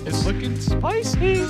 It's looking spicy.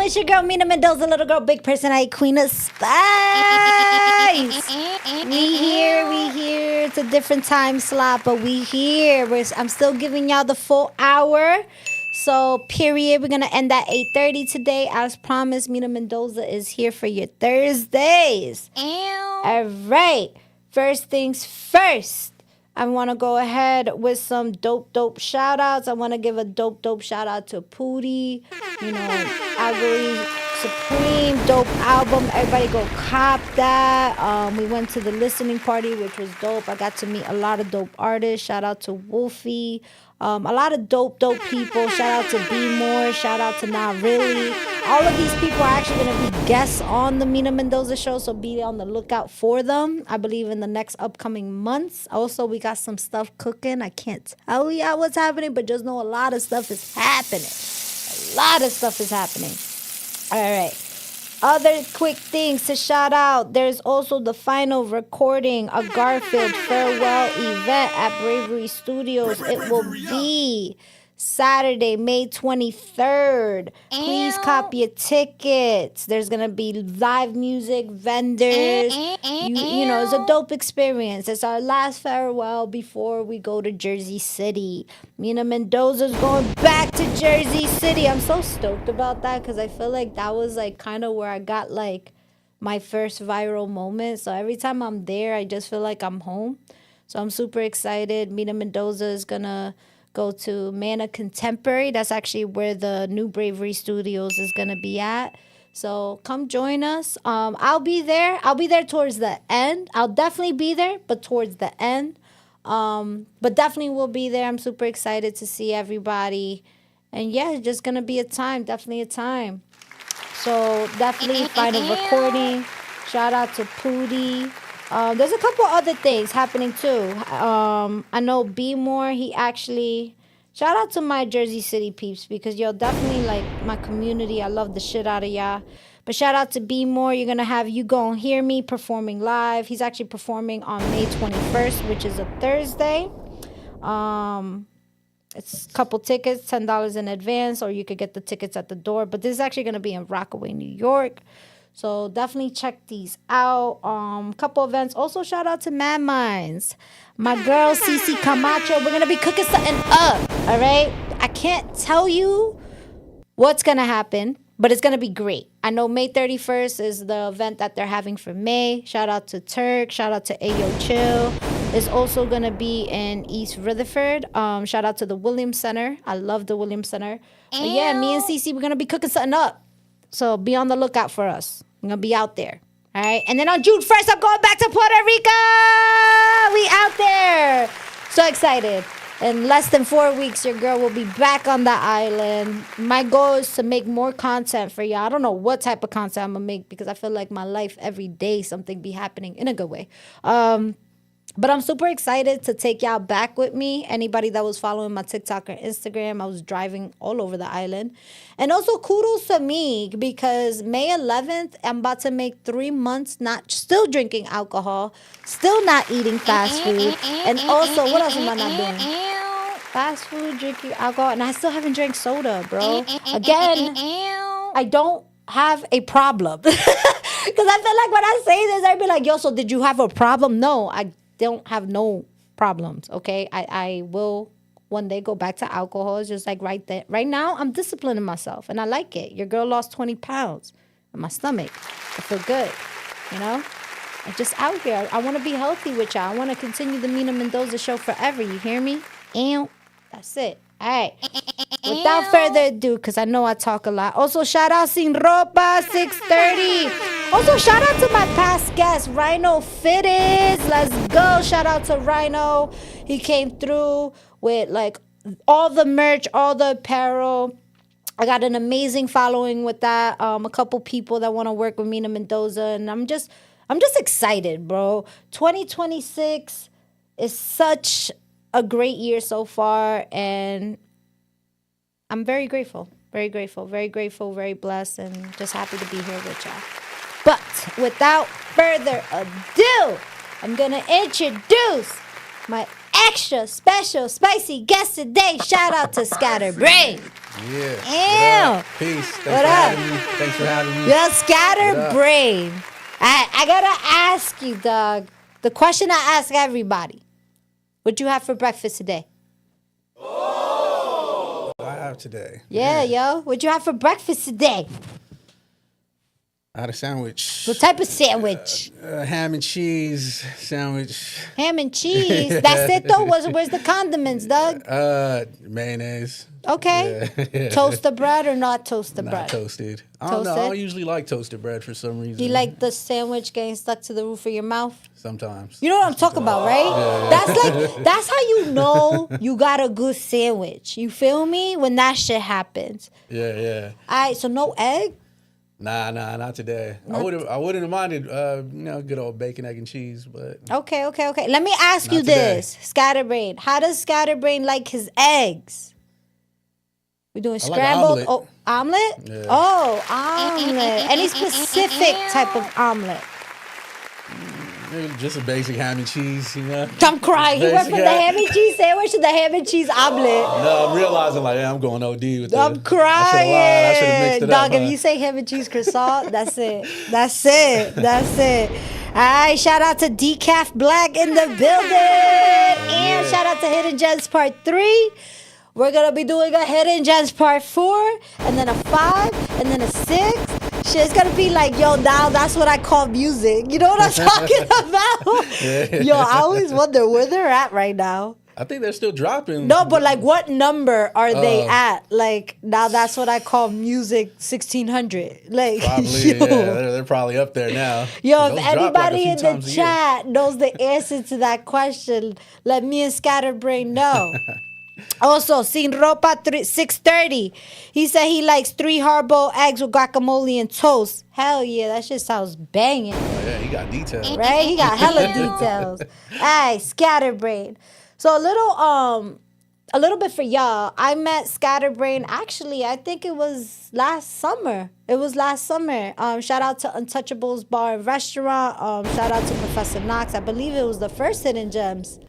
It's your girl, Mina Mendoza, little girl, big personality, queen of spice. We here. It's a different time slot, but we here. I'm still giving y'all the full hour. So, period. We're going to end at 8:30 today. As promised, Mina Mendoza is here for your Thursdays. All right. First things first. I want to go ahead with some dope shout outs. I want to give a dope shout out to Pootie, Algorithm Supreme, dope album. Everybody go cop that. We went to the listening party, which was dope. I got to meet a lot of dope artists. Shout out to Wolfie. A lot of dope people. Shout out to Be More. Shout out to Not Really. All of these people are actually going to be guests on the Mina Mendoza Show, so be on the lookout for them, I believe, in the next upcoming months. Also, we got some stuff cooking. I can't tell you what's happening, but just know a lot of stuff is happening. All right. Other quick things to shout out. There's also the final recording of Garfield farewell event at Bravery Studios. It will be Saturday, May 23rd. Please copy your tickets. There's going to be live music, vendors. It's a dope experience. It's our last farewell before we go to Jersey City. Mina Mendoza's going back to Jersey City. I'm so stoked about that because I feel like that was like kind of where I got like my first viral moment. So every time I'm there, I just feel like I'm home. So I'm super excited. Mina Mendoza is going to go to Mana Contemporary. That's actually where the new Bravery Studios is going to be at. So come join us. I'll be there. I'll be there towards the end. I'll definitely be there, but towards the end. But definitely will be there. I'm super excited to see everybody. And yeah, it's just going to be definitely a time. So definitely find a recording. Shout out to Pootie. There's a couple other things happening too. I know Be More, he actually, shout out to my Jersey City peeps because you're definitely like my community. I love the shit out of y'all. But shout out to Be More. You're going to have You Gon' Hear Me performing live. He's actually performing on May 21st, which is a Thursday. It's a couple tickets, $10 in advance, or you could get the tickets at the door. But this is actually going to be in Rockaway, New York. So definitely check these out. Couple events. Also shout out to Mad Minds. My girl Cise Camacho. We're gonna be cooking something up. All right. I can't tell you what's gonna happen, but it's gonna be great. I know May 31st is the event that they're having for May. Shout out to Turk. Shout out to Ayo Chill. It's also gonna be in East Rutherford. Shout out to the Williams Center. I love the Williams Center. But yeah, me and Cece, we're gonna be cooking something up. So be on the lookout for us. I'm going to be out there. All right. And then on June 1st, I'm going back to Puerto Rico. We out there. So excited. In less than 4 weeks, your girl will be back on the island. My goal is to make more content for y'all. I don't know what type of content I'm going to make because I feel like my life every day, something be happening in a good way. But I'm super excited to take y'all back with me. Anybody that was following my TikTok or Instagram, I was driving all over the island. And also kudos to me because May 11th, I'm about to make 3 months still drinking alcohol, still not eating fast food. And also, what else am I not doing? Fast food, drinking alcohol, and I still haven't drank soda, bro. Again, I don't have a problem. Because I feel like when I say this, I'd be like, yo, so did you have a problem? No, I don't have no problems, okay? I will one day go back to alcohol. It's just like right now, I'm disciplining myself, and I like it. Your girl lost 20 pounds in my stomach. I feel good, I'm just out here. I want to be healthy with y'all. I want to continue the Mina Mendoza Show forever. You hear me? And that's it. All right. Without further ado, because I know I talk a lot. Also, shout out Sin Ropa 630. Also, shout out to my past guest, Rhino Fitted. Let's go. Shout out to Rhino. He came through with like all the merch, all the apparel. I got an amazing following with that. A couple people that want to work with Mina Mendoza, and I'm just excited, bro. 2026 is such a great year so far, and I'm very grateful, very grateful, very grateful, very blessed, and just happy to be here with y'all. But without further ado, I'm gonna introduce my extra special spicy guest today. Shout out to Scatterbrain. Yeah. Ew. Peace. Thanks for having me. Yo, Scatterbrain. I gotta ask you, Doug, the question I ask everybody. What'd you have for breakfast today? What I have today. Yeah, yo. What'd you have for breakfast today? I had a sandwich. What type of sandwich? Ham and cheese sandwich. Ham and cheese. That's it, though? Where's the condiments, Doug? Mayonnaise. Okay. Yeah. Toasted bread or not toasted Not bread? toasted. I don't know. I don't usually like toasted bread for some reason. You like the sandwich getting stuck to the roof of your mouth? Sometimes. You know what I'm talking about, right? That's how you know you got a good sandwich. You feel me? When that shit happens. Yeah. All right, so no egg? Nah, not today. I wouldn't have minded, good old bacon, egg, and cheese, but. Okay. Let me ask you today. this, Scatterbrain. How does Scatterbrain like his eggs? We doing scrambled? Like omelet. Yeah. Oh, omelet. Any specific type of omelet? Maybe just a basic ham and cheese, you know? I'm crying. He went from the ham and cheese sandwich to the ham and cheese omelet. No, I'm realizing I'm going OD with this. I'm crying. I should have mixed it Dog, up. if you say ham and cheese croissant, that's it. All right, shout out to Decaf Black in the building. And shout out to Hidden Gems Part 3. We're going to be doing a Hidden Gems Part 4, and then a 5, and then a 6. Shit, it's going to be like, yo, now that's what I call music. You know what I'm talking about? Yo, I always wonder where they're at right now. I think they're still dropping. No, but like what number are they at? Like, now that's what I call music 1600. Like, Probably, yo. yeah, they're probably up there now. Yo, Those if drop everybody a in few the times a year. chat knows the answer to that question, let me and Scatterbrain know. Also, Sin Ropa 630. He said he likes 3 hard-boiled eggs with guacamole and toast. Hell yeah, that shit sounds banging. Oh, yeah, he got details. Right? He got hella details. Hey, Scatterbrain. So a little bit for y'all. I met Scatterbrain actually, I think it was last summer. Shout out to Untouchable's Bar and Restaurant. Shout out to Professor Knox. I believe it was the first Hidden Gems.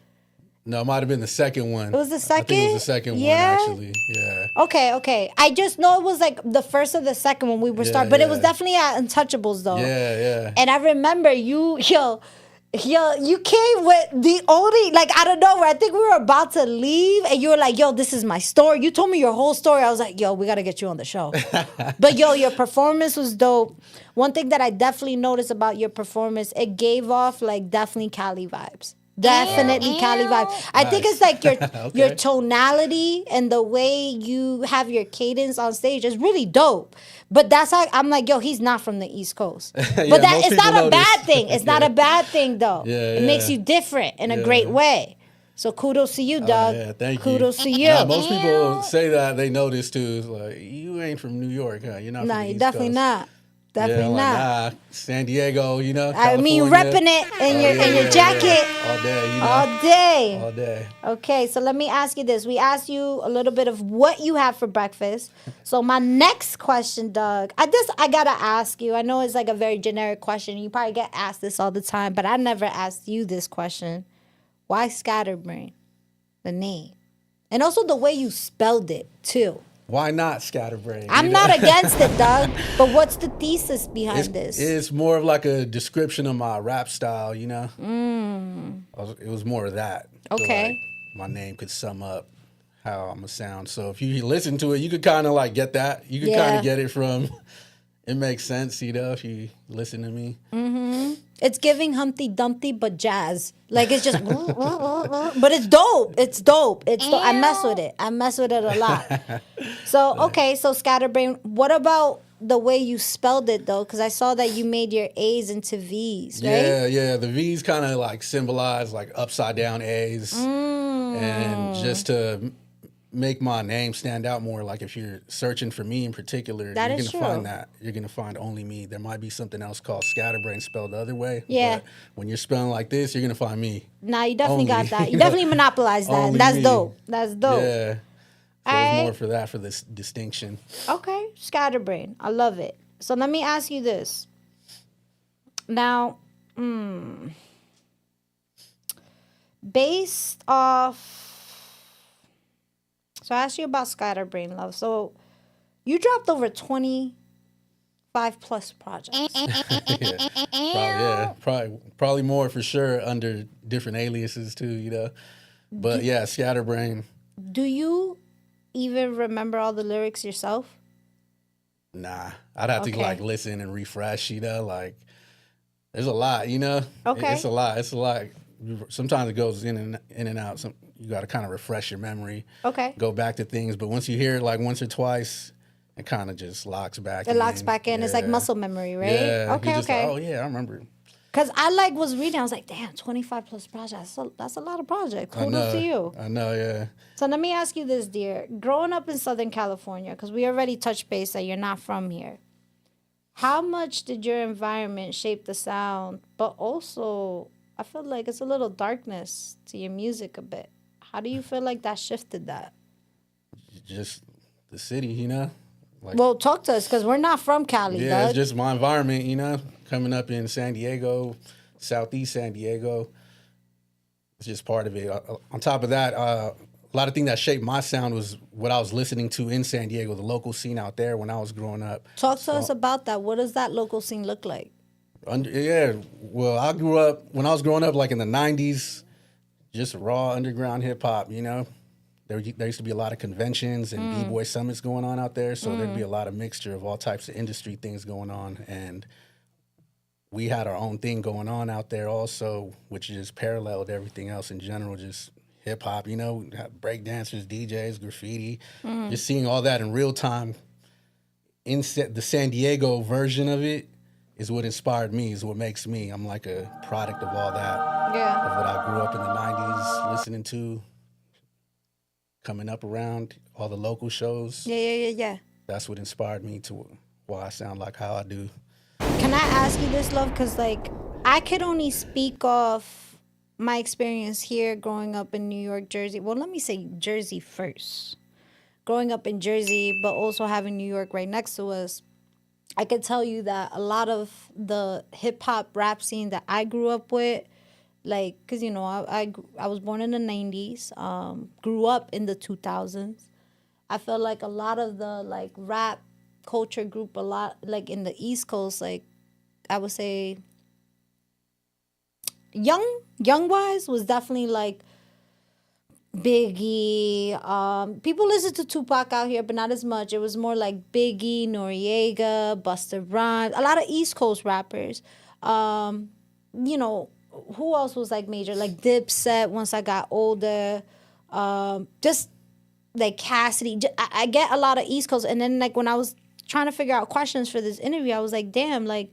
No, it might have been the second one. It was the second? I think it was the second Yeah? one, actually. Yeah. Okay. I just know it was like the first or the second when we were starting. But it was definitely at Untouchables though. Yeah. And I remember you came with the only, like, out of nowhere. I think we were about to leave, and you were like, yo, this is my story. You told me your whole story. I was like, yo, we got to get you on the show. But, yo, your performance was dope. One thing that I definitely noticed about your performance, it gave off, like, definitely Cali vibes. Definitely Cali vibes. I think it's like your tonality and the way you have your cadence on stage is really dope. But that's how I'm like, yo, he's not from the East Coast. But it's not a bad thing. It's not a bad thing, though. It makes you different in a great way. So kudos to you, Doug. Yeah, thank you. Kudos to you. Most people say that they notice too. It's like, you ain't from New York, huh? You're not from the you're East definitely Coast. not. Definitely like, not. Nah, San Diego, I mean, repping it in your jacket. All day, All day. All day. Okay, so let me ask you this. We asked you a little bit of what you have for breakfast. So my next question, Doug, I gotta ask you. I know it's like a very generic question. You probably get asked this all the time, but I never asked you this question. Why Scatterbrain? The name. And also the way you spelled it, too. Why not Scatterbrain? I'm not against it, Doug. But what's the thesis behind this? It's more of like a description of my rap style, you know? It was more of that. Okay. Like my name could sum up how I'm going to sound. So if you listen to it, you could kind of like get that. You could kind of get it from, it makes sense, you know, if you listen to me. Mm-hmm. It's giving Humpty Dumpty, but jazz. Like, it's just, but it's dope. It's dope. I mess with it. I mess with it a lot. So, okay, so Scatterbrain, what about the way you spelled it though, because I saw that you made your A's into V's, right? Yeah. The V's kind of like symbolize like upside down A's, and just to make my name stand out more. Like if you're searching for me in particular, That you're is gonna true. find that. You're gonna find only me. There might be something else called scatterbrain spelled the other way. Yeah. But when you're spelling like this, you're gonna find me. Nah, you definitely Only, got that. You you definitely monopolized that. only And that's me. dope. That's dope. Yeah. So Alright. it's more for that, for this distinction. Okay, scatterbrain. I love it. So let me ask you this. Now, based off... So I asked you about scatterbrain, love. So you dropped over 25 plus projects. Probably more for sure under different aliases too, you know. But yeah, scatterbrain. Do you even remember all the lyrics yourself? Nah, I'd have to Okay. like listen and refresh, you know. Like, there's a lot, you know. Okay. It's a lot. Sometimes it goes in and out. You got to kind of refresh your memory. Okay. Go back to things, but once you hear it like once or twice, it kind of just locks back. It locks back in. It's like Yeah. muscle memory, right? Yeah. Okay, You're just okay. like, oh yeah, I remember. Because I was reading, I was like, damn, 25 plus projects. That's a lot of projects. Kudos to you. I know, yeah. So let me ask you this, dear. Growing up in Southern California, because we already touched base that you're not from here, how much did your environment shape the sound? But also, I feel like it's a little darkness to your music a bit. How do you feel like that shifted that? Just the city, you know. Like, Well, talk to us, because we're not from Cali, yeah, dog. it's just my environment, you know. Coming up in San Diego, Southeast San Diego, it's just part of it. On top of that, a lot of things that shaped my sound was what I was listening to in San Diego, the local scene out there when I was growing up. Talk to us about that. What does that local scene look like? Well, I grew up, when I was growing up, like in the 90s, just raw underground hip hop, you know. There used to be a lot of conventions and B-boy summits going on out there, so there'd be a lot of mixture of all types of industry things going on, and we had our own thing going on out there also, which just paralleled everything else in general, just hip-hop, you know, break dancers, DJs, graffiti, just seeing all that in real time in the San Diego version of it is what inspired me, is what makes me. I'm like a product of all that, Yeah. of what I grew up in the 90s listening to, coming up around all the local shows. Yeah. That's what inspired me to why I sound like how I do. Can I ask you this, love? Because, like, I could only speak of my experience here growing up in New York, Jersey. Well, let me say Jersey first. Growing up in Jersey, but also having New York right next to us, I could tell you that a lot of the hip-hop rap scene that I grew up with, like, because, you know, I was born in the 90s, grew up in the 2000s. I felt like a lot of the, like, rap culture group, a lot, like, in the East Coast, like, I would say young-wise was definitely, like, Biggie. People listen to Tupac out here, but not as much. It was more like Biggie, Noriega, Busta Rhymes, a lot of East Coast rappers. You know, who else was like major? Like Dipset once I got older. Just like Cassidy. I get a lot of East Coast. And then like when I was trying to figure out questions for this interview, I was like, damn, like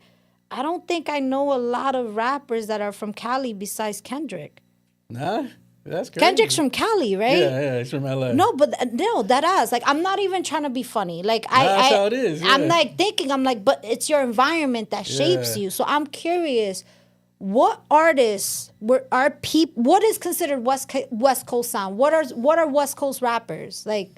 I don't think I know a lot of rappers that are from Cali besides Kendrick. Nah, that's crazy. Kendrick's from Cali, right? Yeah, he's from LA. No, but no, that ass. Like, I'm not even trying to be funny. Like, That's how it is, I'm yeah. like thinking, I'm like, but it's your environment that shapes Yeah. you. So I'm curious, what artists are people? What is considered West Coast sound? What are West Coast rappers like?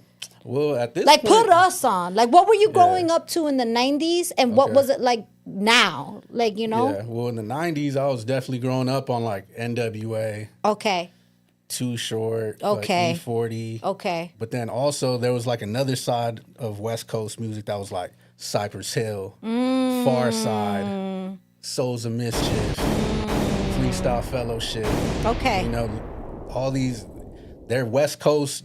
Well, at this Like, point, put us on. Like, what were you growing up to in the 90s, and what Okay. was it like now? Like, you know? Yeah, well, in the 90s, I was definitely growing up on like NWA, Okay. Too Short, Okay. like E40. Okay. But then also there was like another side of West Coast music that was like Cypress Hill, Far Side, Souls of Mischief, Freestyle Fellowship. Okay. You know, all these, they're West Coast,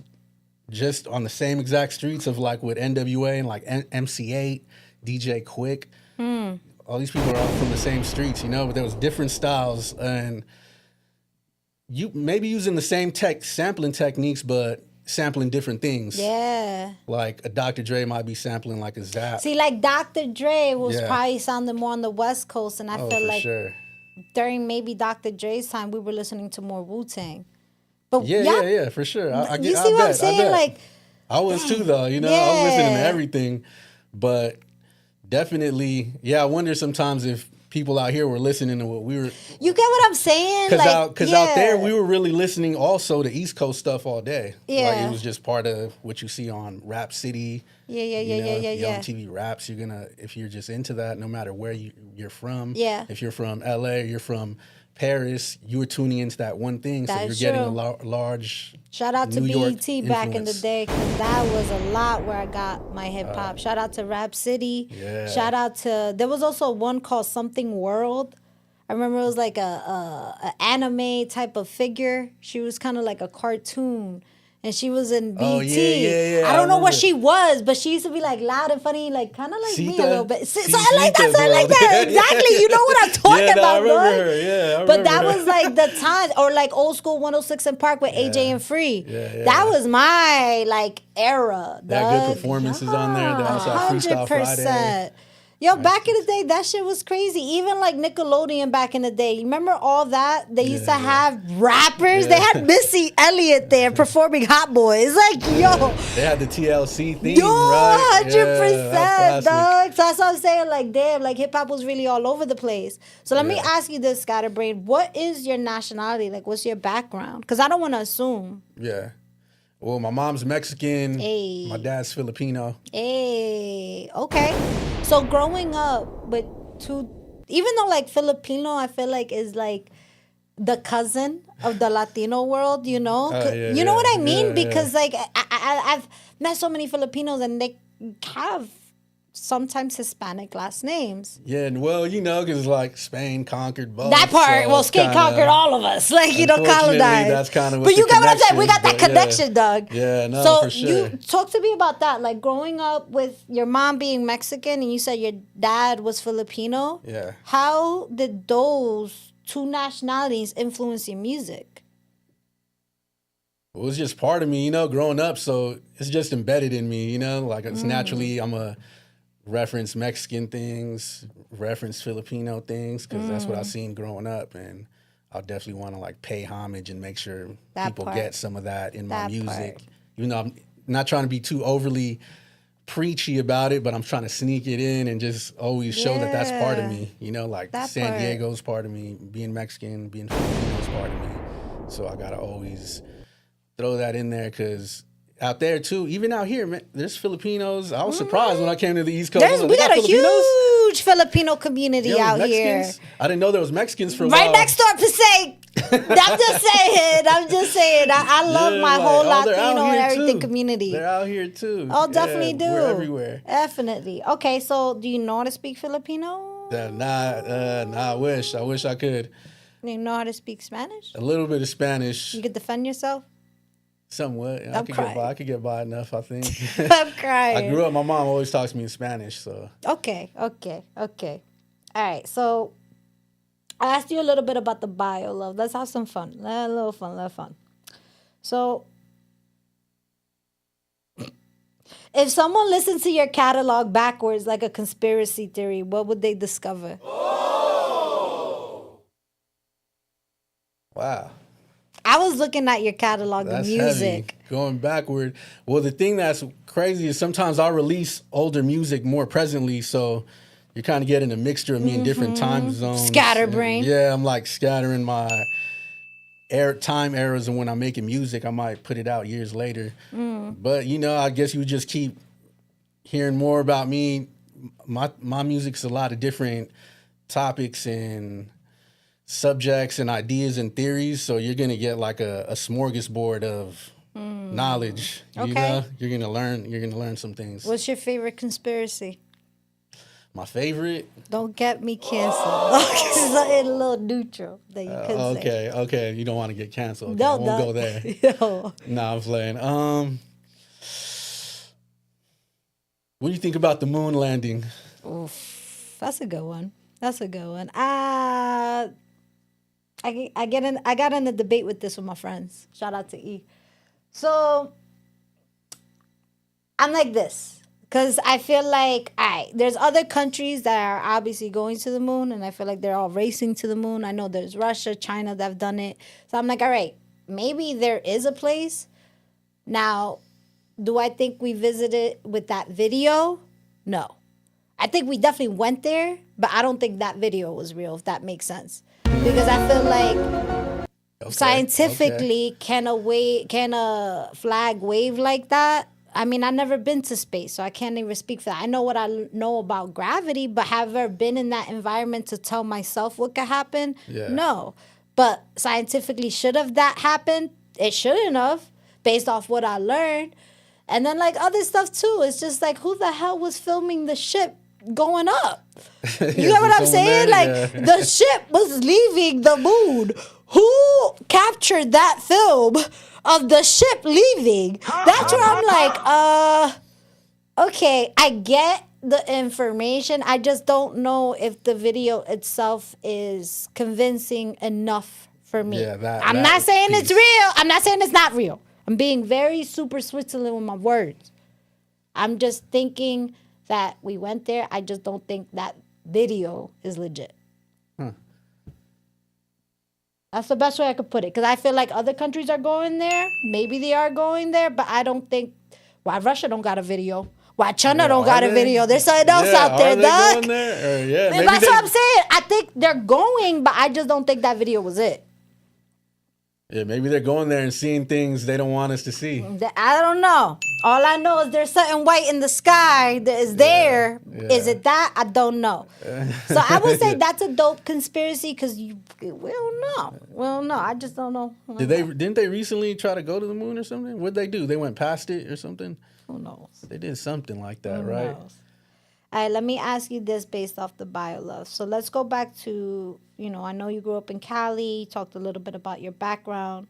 just on the same exact streets of like with NWA and like MC8, DJ Quick. All these people are all from the same streets, you know, but there was different styles and you maybe using the same sampling techniques, but sampling different things. Yeah. Like a Dr. Dre might be sampling like a Zap. See, like Dr. Dre was Yeah. probably sounding more on the West Coast, and I feel for like sure. during maybe Dr. Dre's time, we were listening to more Wu-Tang. But Yeah, for sure. You see what I'm saying? Like, I was too, though. You know, I was listening to everything, but definitely, I wonder sometimes if people out here were listening to what we were. You get what I'm saying? Because out there, we were really listening also to East Coast stuff all day. Yeah. Like, it was just part of what you see on Rap City. Yeah. On TV Raps, if you're just into that, no matter where you're from. Yeah. If you're from LA, you're from Paris, you were tuning into that one thing, so That's you're getting true. a large. Shout out to New York BET back in the influence. day, because that was a lot where I got my hip hop. Shout out to Rap City. Yeah. Shout out to, there was also one called Something World. I remember it was like a anime type of figure. She was kind of like a cartoon. And she was in BT. Oh, yeah. I don't know what she was, but she used to be like loud and funny, like kind of like me a Sita? little bit. So She's I like that. Sita, So I like bro. that. Exactly. You know what I'm talking I about, remember bro. her. Yeah, I But that remember was like the time, or like old school 106 and Park with AJ and Free. Yeah. That was my like era. They had good dog. performances on there. They also had Freestyle Friday. Yo, back in the day, that shit was crazy. Even like Nickelodeon back in the day. You remember all that? They used to have rappers. They had Missy Elliott there performing Hot Boys. Like, yo. They had the TLC theme, Yo, right? 100%, Yeah, dog. So that's what I'm saying. Like, damn, like hip hop was really all over the place. So let me ask you this, Scatterbrain. What is your nationality? Like, what's your background? Because I don't want to assume. Yeah. Well, my mom's Mexican. Hey. My dad's Filipino. Hey, okay. So growing up with two, even though like Filipino, I feel like is like the cousin of the Latino world, you know? You know what I mean? Because like I've met so many Filipinos and they have sometimes Hispanic last names. Yeah, and well, you know, because like Spain conquered both. That part, so well, it's Spain kinda- conquered all of us. Like, you know, Unfortunately, colonized. that's kind of what But you the got what I'm saying? We got that connection, but connection, Doug. Yeah, no, so for sure. you talk to me about that. Like growing up with your mom being Mexican and you said your dad was Filipino. Yeah. How did those two nationalities influence your music? It was just part of me, you know, growing up. So it's just embedded in me, you know, like it's naturally, I'm a reference Mexican things, reference Filipino things, because that's what I've seen growing up. And I'll definitely want to like pay homage and make sure That people part. get some of that in my That music. part. Even though I'm not trying to be too overly preachy about it, but I'm trying to sneak it in and just always show that that's part of Yeah. me. You know, like That San part. Diego's part of me, being Mexican, being Filipino is part of me. So I got to always throw that in there because out there too, even out here, man, there's Filipinos. I was surprised when I came to the East Coast. I was like, We "They got a Filipinos?" huge Filipino community Yeah, out Mexicans? here. I didn't know there was Mexicans for a Right while. next door, Passaic. I'm just saying. I love Yeah, my like, whole they're out Latino and here, everything too. community. They're out here too. Oh, definitely do. We're everywhere. Definitely. Okay, so do you know how to speak Filipino? Nah, I wish I could. Do you know how to speak Spanish? A little bit of Spanish, You could defend yourself? somewhat. I'm crying. I could get by enough, I think. I'm crying. I grew up, my mom always talks to me in Spanish, so. Okay. All right, so I asked you a little bit about the bio, love. Let's have some fun. A little fun. So, if someone listens to your catalog backwards like a conspiracy theory, what would they discover? Wow. I was looking at your catalog, That's the music. heavy. Going backward. Well, the thing that's crazy is sometimes I'll release older music more presently, so you're kind of getting a mixture of me in different time zones. Scatterbrain. And, yeah, I'm like scattering my time eras, and when I'm making music, I might put it out years later. But, you know, I guess you just keep hearing more about me. My music's a lot of different topics and subjects and ideas and theories, so you're gonna get like a smorgasbord of knowledge. You Okay. know, you're gonna learn some things. What's your favorite conspiracy? My favorite. Don't get me canceled. Something a little neutral that you could say. Okay. You don't want to get canceled. Okay, No, I won't go there. No. Nah, I'm playing. What do you think about the moon landing? Oof, that's a good one. I got in a debate with this with my friends. Shout out to E. So I'm like this because I feel like there's other countries that are obviously going to the moon, and I feel like they're all racing to the moon. I know there's Russia, China that have done it. So I'm like, all right, maybe there is a place. Now, do I think we visited with that video? No. I think we definitely went there, but I don't think that video was real, if that makes sense. Because I feel like scientifically, can a flag wave like that? I mean, I've never been to space, so I can't even speak for that. I know what I know about gravity, but have I ever been in that environment to tell myself what could happen? Yeah. No. But scientifically, should have that happened? It shouldn't have, based off what I learned. And then, like, other stuff, too. It's just like, who the hell was filming the ship going up? You get what I'm saying? The ship was leaving the moon. Who captured that film of the ship leaving? That's where I'm like, okay, I get the information. I just don't know if the video itself is convincing enough for me. Yeah, I'm not saying it's real. I'm not saying it's not real. I'm being very super Switzerland with my words. I'm just thinking that we went there. I just don't think that video is legit. That's the best way I could put it. Because I feel like other countries are going there. Maybe they are going there, but I don't think... Why Russia don't got a video? Why China don't got a video? There's something else out there, dog. That's what I'm saying. I think they're going, but I just don't think that video was it. Yeah, maybe they're going there and seeing things they don't want us to see. I don't know. All I know is there's something white in the sky that is there. Yeah. Is it that? I don't know. So I would say that's a dope conspiracy because we don't know. We don't know. I just don't know. Didn't they recently try to go to the moon or something? What'd they do? They went past it or something? Who knows? They did something like that, Who right? knows? All right, let me ask you this based off the bio love. So let's go back to, I know you grew up in Cali, talked a little bit about your background.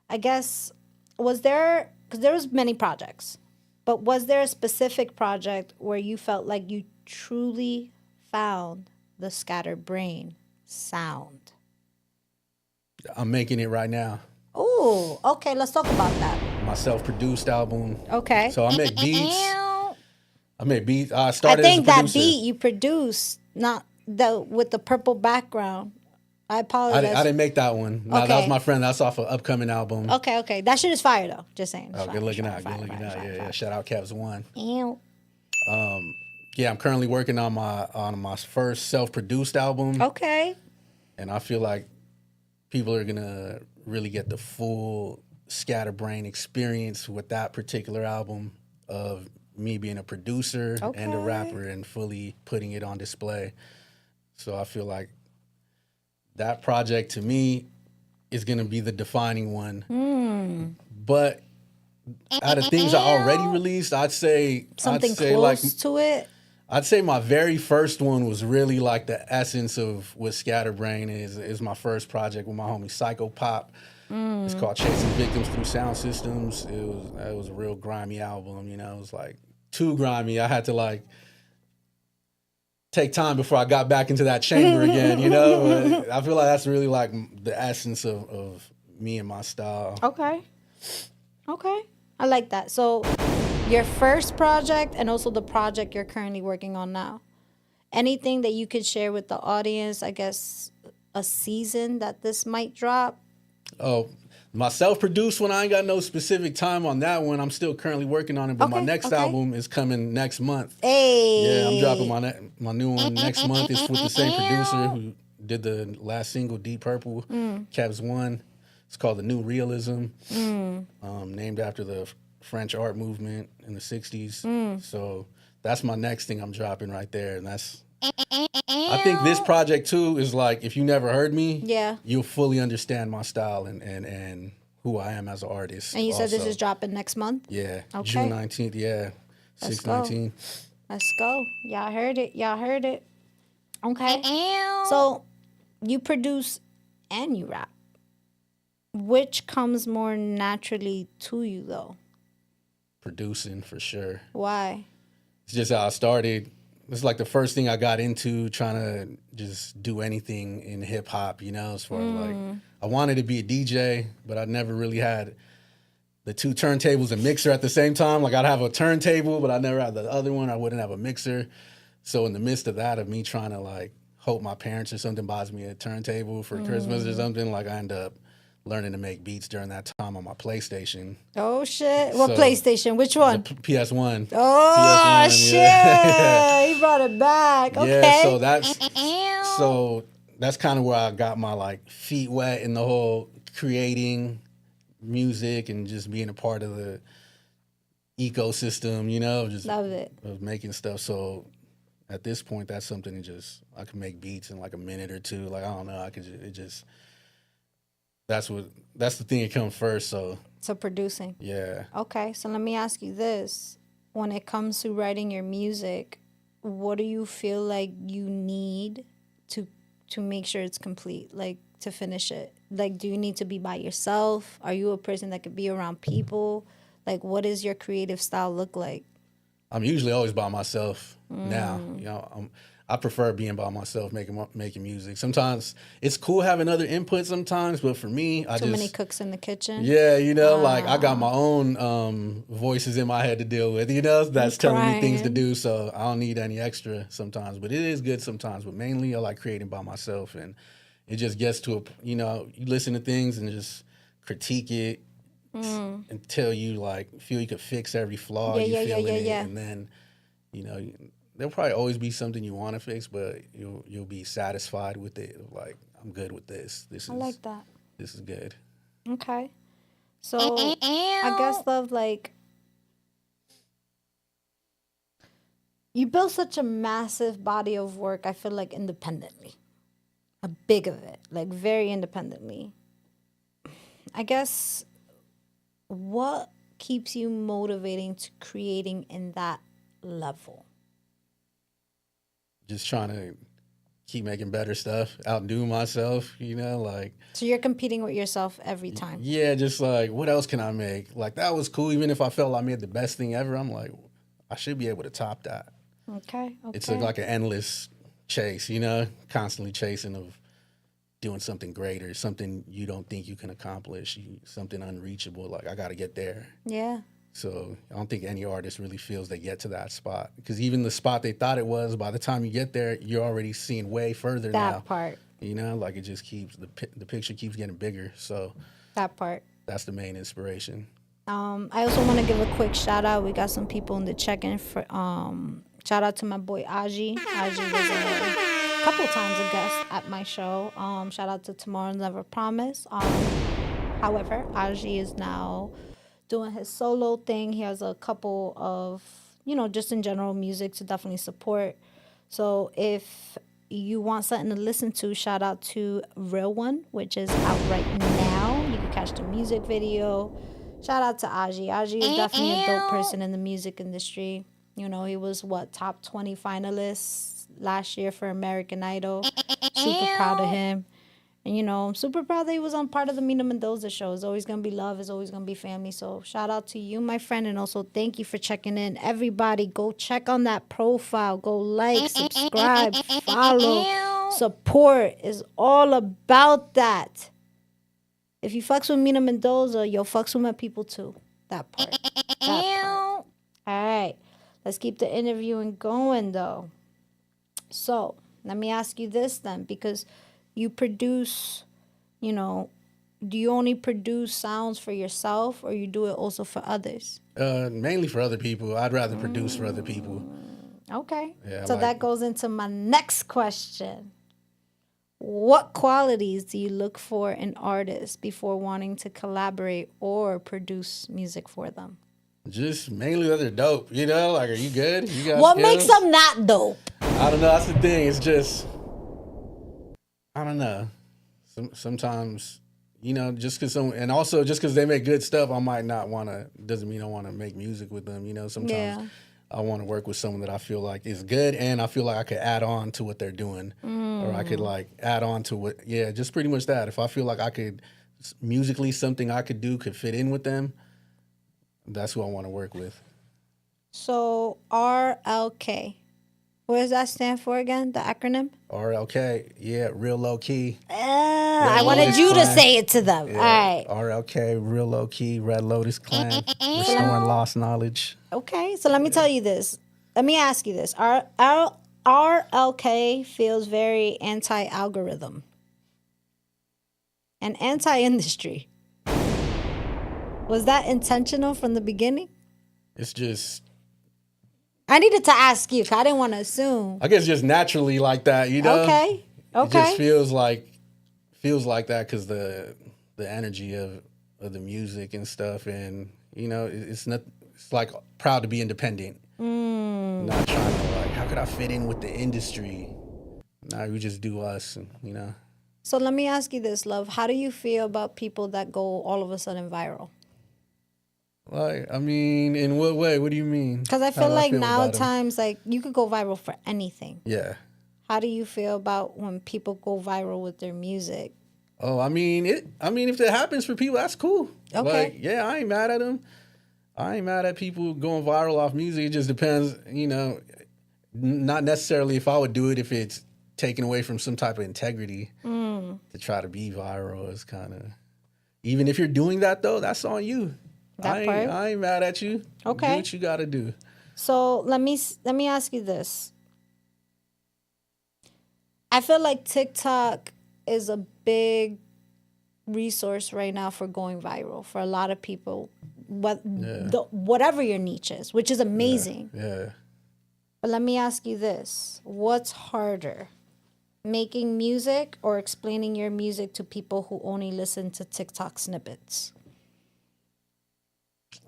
I guess, because there was many projects, but was there a specific project where you felt like you truly found the scattered brain sound? I'm making it right now. Oh, okay, let's talk about that. My self-produced album. Okay. So I make beats. I I started think as a that producer. beat you produced, not with the purple background. I apologize. I didn't make that one. No, Okay. that was my friend. That's off an upcoming album. Okay. That shit is fire though. Just saying. Oh, good looking out. Yeah. Shout out Cavs One. Ew. Yeah, I'm currently working on my first self-produced album. Okay. And I feel like people are gonna really get the full Scatterbrain experience with that particular album of me being a producer and a rapper and fully putting it on display. So I feel like that project to me is gonna be the defining one. But out of things I already released, I'd say Something close to it. I'd say my very first one was really like the essence of what Scatterbrain is my first project with my homie Psycho Pop. It's called Chasing Victims Through Sound Systems. It was a real grimy album, It was like too grimy. I had to like take time before I got back into that chamber again, But I feel like that's really like the essence of me and my style. Okay. I like that. So your first project and also the project you're currently working on now. Anything that you could share with the audience, I guess a season that this might drop? Oh, my self-produced one, I ain't got no specific time on that one. I'm still currently working on it, but my next album is coming next month. Hey. Yeah, I'm dropping my new one next month. It's with the same producer who did the last single, Deep Purple, Cavs One. It's called The New Realism, named after the French art movement in the 60s. So that's my next thing I'm dropping right there. And I think this project too is like, if you never heard me, you'll fully understand my style and who I am as an artist. And you said this is dropping next month? Yeah. Okay. June 19th, yeah. 6/19. Let's go. Y'all heard it. Okay. So you produce and you rap. Which comes more naturally to you though? Producing for sure. Why? It's just how I started. It's like the first thing I got into, trying to just do anything in hip hop, as far as like, I wanted to be a DJ, but I never really had the two turntables and mixer at the same time. Like I'd have a turntable, but I never had the other one. I wouldn't have a mixer. So in the midst of that, of me trying to like hope my parents or something buys me a turntable for Christmas or something, like I end up learning to make beats during that time on my PlayStation. Oh shit! What So, PlayStation? Which one? The PS1. Oh PS1, shit! yeah. He brought it back. Okay. Yeah, so that's kind of where I got my like feet wet in the whole creating music and just being a part of the ecosystem, you know, just Love it. of making stuff. So at this point, that's something that just I can make beats in like a minute or two. Like I don't know, I could that's the thing that comes first. So producing. yeah. Okay, so let me ask you this: when it comes to writing your music, what do you feel like you need to make sure it's complete, like to finish it? Like, do you need to be by yourself? Are you a person that could be around people? Like, what does your creative style look like? I'm usually always by myself now. You know, I prefer being by myself, making music. Sometimes it's cool having other input sometimes, but for me, Too many cooks in the kitchen. Yeah, you know, like I got my own voices in my head to deal with, you know, that's telling me things to do. So I don't need any extra sometimes, but it is good sometimes. But mainly I like creating by myself, and it just gets to you you listen to things and just critique it until you like feel you could fix every flaw you feel in it. And then, you know, there'll probably always be something you want to fix, but you'll be satisfied with it. Like, I'm good with this. I like that. This is good. Okay. So I guess, love, like, you built such a massive body of work, I feel like, independently. A big of it, like very independently. I guess, what keeps you motivating to creating in that level? Just trying to keep making better stuff, outdo myself, you know, like. So you're competing with yourself every time. Yeah, just like, what else can I make? Like, that was cool. Even if I felt I made the best thing ever, I'm like, I should be able to top that. Okay. It's like an endless chase, you know, constantly chasing of doing something greater, something you don't think you can accomplish, something unreachable. Like, I got to get there. Yeah. So I don't think any artist really feels they get to that spot, because even the spot they thought it was, by the time you get there, you're already seeing way further now. That part. You know, like, it just keeps, the picture keeps getting bigger. So that part. That's the main inspiration. I also want to give a quick shout out. We got some people in the check-in for shout out to my boy Aji. Aji was a couple times a guest at my show. Shout out to Tomorrow Never Promise. However, Aji is now doing his solo thing. He has a couple of, just in general music to definitely support. So if you want something to listen to, shout out to Real One, which is out right now. You can catch the music video. Shout out to Aji. Aji is definitely a dope person in the music industry. He was top 20 finalists last year for American Idol. Super proud of him. And, I'm super proud that he was on part of the Mina Mendoza Show. It's always going to be love. It's always going to be family. So shout out to you, my friend. And also thank you for checking in. Everybody, go check on that profile. Go like, subscribe, follow. Support is all about that. If you fucks with Mina Mendoza, yo, fucks with my people too. That part. That part. All right. Let's keep the interviewing going, though. So let me ask you this then, because you produce, do you only produce sounds for yourself, or you do it also for others? Mainly for other people. I'd rather produce for other people. Okay. Yeah, so that goes into my next question. What qualities do you look for in artists before wanting to collaborate or produce music for them? Just mainly that they're dope, Like, are you good? You got what skills? Makes them not dope? I don't know. That's the thing. It's just, I don't know. Sometimes, just because they make good stuff, I might not want to, doesn't mean I want to make music with them. Sometimes I want to work with someone that I feel like is good, and I feel like I could add on to what they're doing. Or I could add on to just pretty much that. If I feel like I could, musically, something I could do could fit in with them, that's who I want to work with. So RLK, What does that stand for again? The acronym? RLK. Yeah, real low key. I wanted Lotus you to Clan. say it to them. Yeah, All right. RLK, real low key, Red Lotus Clan, restoring lost knowledge. Okay, so let me tell you this. Let me ask you this. RLK feels very anti-algorithm and anti-industry. Was that intentional from the beginning? It's just, I needed to ask you because I didn't want to assume. I guess, just naturally like that, you know. Okay. It just feels like that because the energy of the music and stuff, and you know, it's not. It's like proud to be independent. Not trying to like, how could I fit in with the industry? Nah, we just do us, and you know. So let me ask you this, love. How do you feel about people that go all of a sudden viral? Like, I mean, in what way? What do you mean? Because I How feel do like feel now about 'em? times, like, you could go viral for anything. Yeah. How do you feel about when people go viral with their music? Oh, I mean, if it happens for people, that's cool. Okay. Like, yeah, I ain't mad at them. I ain't mad at people going viral off music. It just depends, you know, not necessarily if I would do it if it's taken away from some type of integrity to try to be viral. Is kind of, even if you're doing that though, that's on you. I ain't mad at you. Okay. Do what you got to do. So let me ask you this. I feel like TikTok is a big resource right now for going viral for a lot of people, whatever your niche is, which is amazing. Yeah. But let me ask you this. What's harder, making music or explaining your music to people who only listen to TikTok snippets?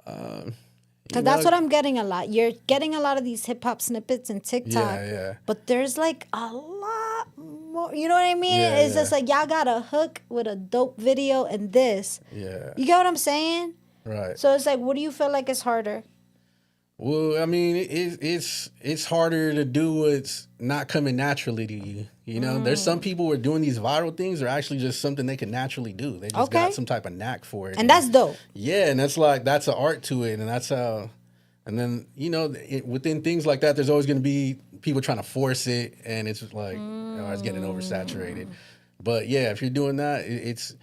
Because that's what I'm getting a lot. You're getting a lot of these hip-hop snippets in TikTok. Yeah. But there's like a lot more. You know what I mean? Yeah, It's just like y'all got a hook with a dope video and this. Yeah. You get what I'm saying? Right. So it's like, what do you feel like is harder? Well, I mean, it's harder to do what's not coming naturally to you. You know, there's some people who are doing these viral things are actually just something they can naturally do. They just got some type of knack for it. And that's dope. Yeah, and that's an art to it, and that's how. And then, you know, within things like that, there's always going to be people trying to force it, and it's like, it's getting oversaturated. But yeah, if you're doing that, it's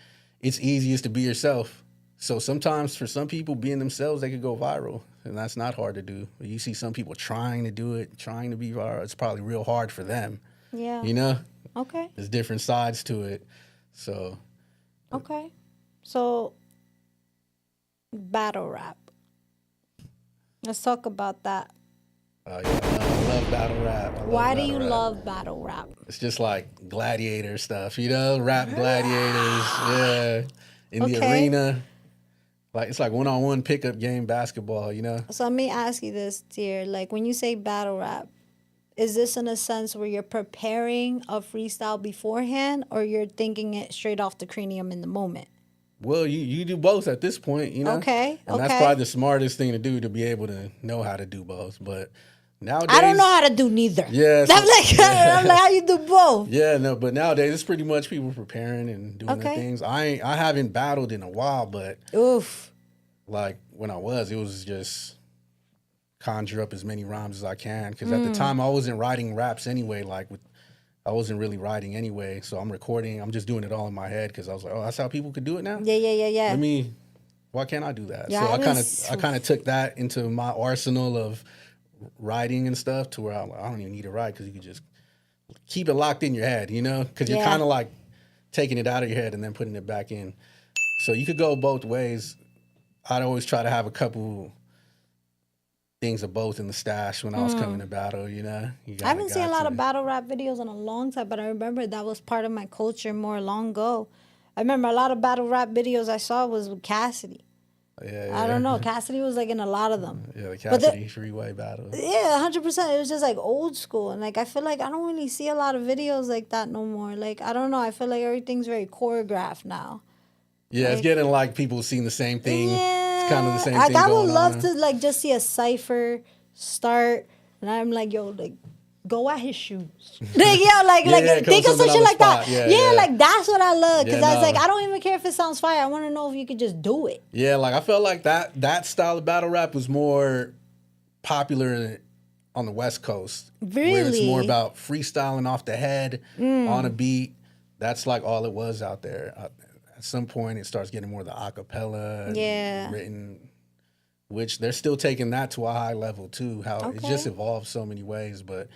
easiest to be yourself. So sometimes for some people, being themselves, they could go viral, and that's not hard to do. You see some people trying to do it, trying to be viral. It's probably real hard for them. Yeah. You know? Okay. There's different sides to it. So. Okay. So, battle rap. Let's talk about that. Yeah, I love battle rap. Why do you love battle rap? It's just like gladiator stuff, you know? Rap gladiators, yeah. In the arena. Like, it's like one-on-one pickup game basketball, you know? So let me ask you this, dear. Like, when you say battle rap, is this in a sense where you're preparing a freestyle beforehand or you're thinking it straight off the cranium in the moment? Well, you do both at this point, you know? Okay, And that's probably the smartest thing to do, to be able to know how to do both. But nowadays... I don't know how to do neither. Yeah. I'm like, how you do both? Yeah, no, but nowadays it's pretty much people preparing and doing the things. I haven't battled in a while, but... Oof. Like, when I was, it was just conjure up as many rhymes as I can. Because at the time, I wasn't writing raps anyway. Like, I wasn't really writing anyway. So I'm recording. I'm just doing it all in my head because I was like, oh, that's how people could do it now? Yeah. Why can't I do that? Yeah, so I kind of took that into my arsenal of writing and stuff to where I'm like, I don't even need to write because you can just keep it locked in your head, you know? Because you're kind of like taking it out of your head and then putting it back in. So you could go both ways. I'd always try to have a couple things of both in the stash when I was coming to battle, you know? I haven't seen a lot of battle rap videos in a long time, but I remember that was part of my culture more long ago. I remember a lot of battle rap videos I saw was with Cassidy. Yeah. I don't know. Cassidy was like in a lot of them. Yeah, the Cassidy freeway battle. Yeah, 100%. It was just like old school. And like, I feel like I don't really see a lot of videos like that no more. Like, I don't know. I feel like everything's very choreographed now. Yeah, it's getting like people seeing the same thing. Yeah. It's kind of the same thing. I would love to like just see a cipher start, and I'm like, yo, like go at his shoes. Like, think of some shit like that. Yeah, like that's what I love. Because I was like, I don't even care if it sounds fire. I want to know if you could just do it. Yeah, like I felt like that style of battle rap was more popular on the West Coast. Really? Where it's more about freestyling off the head on a beat. That's like all it was out there. At some point, it starts getting more the acapella and written, which they're still taking that to a high level too. How it just evolved so many ways. But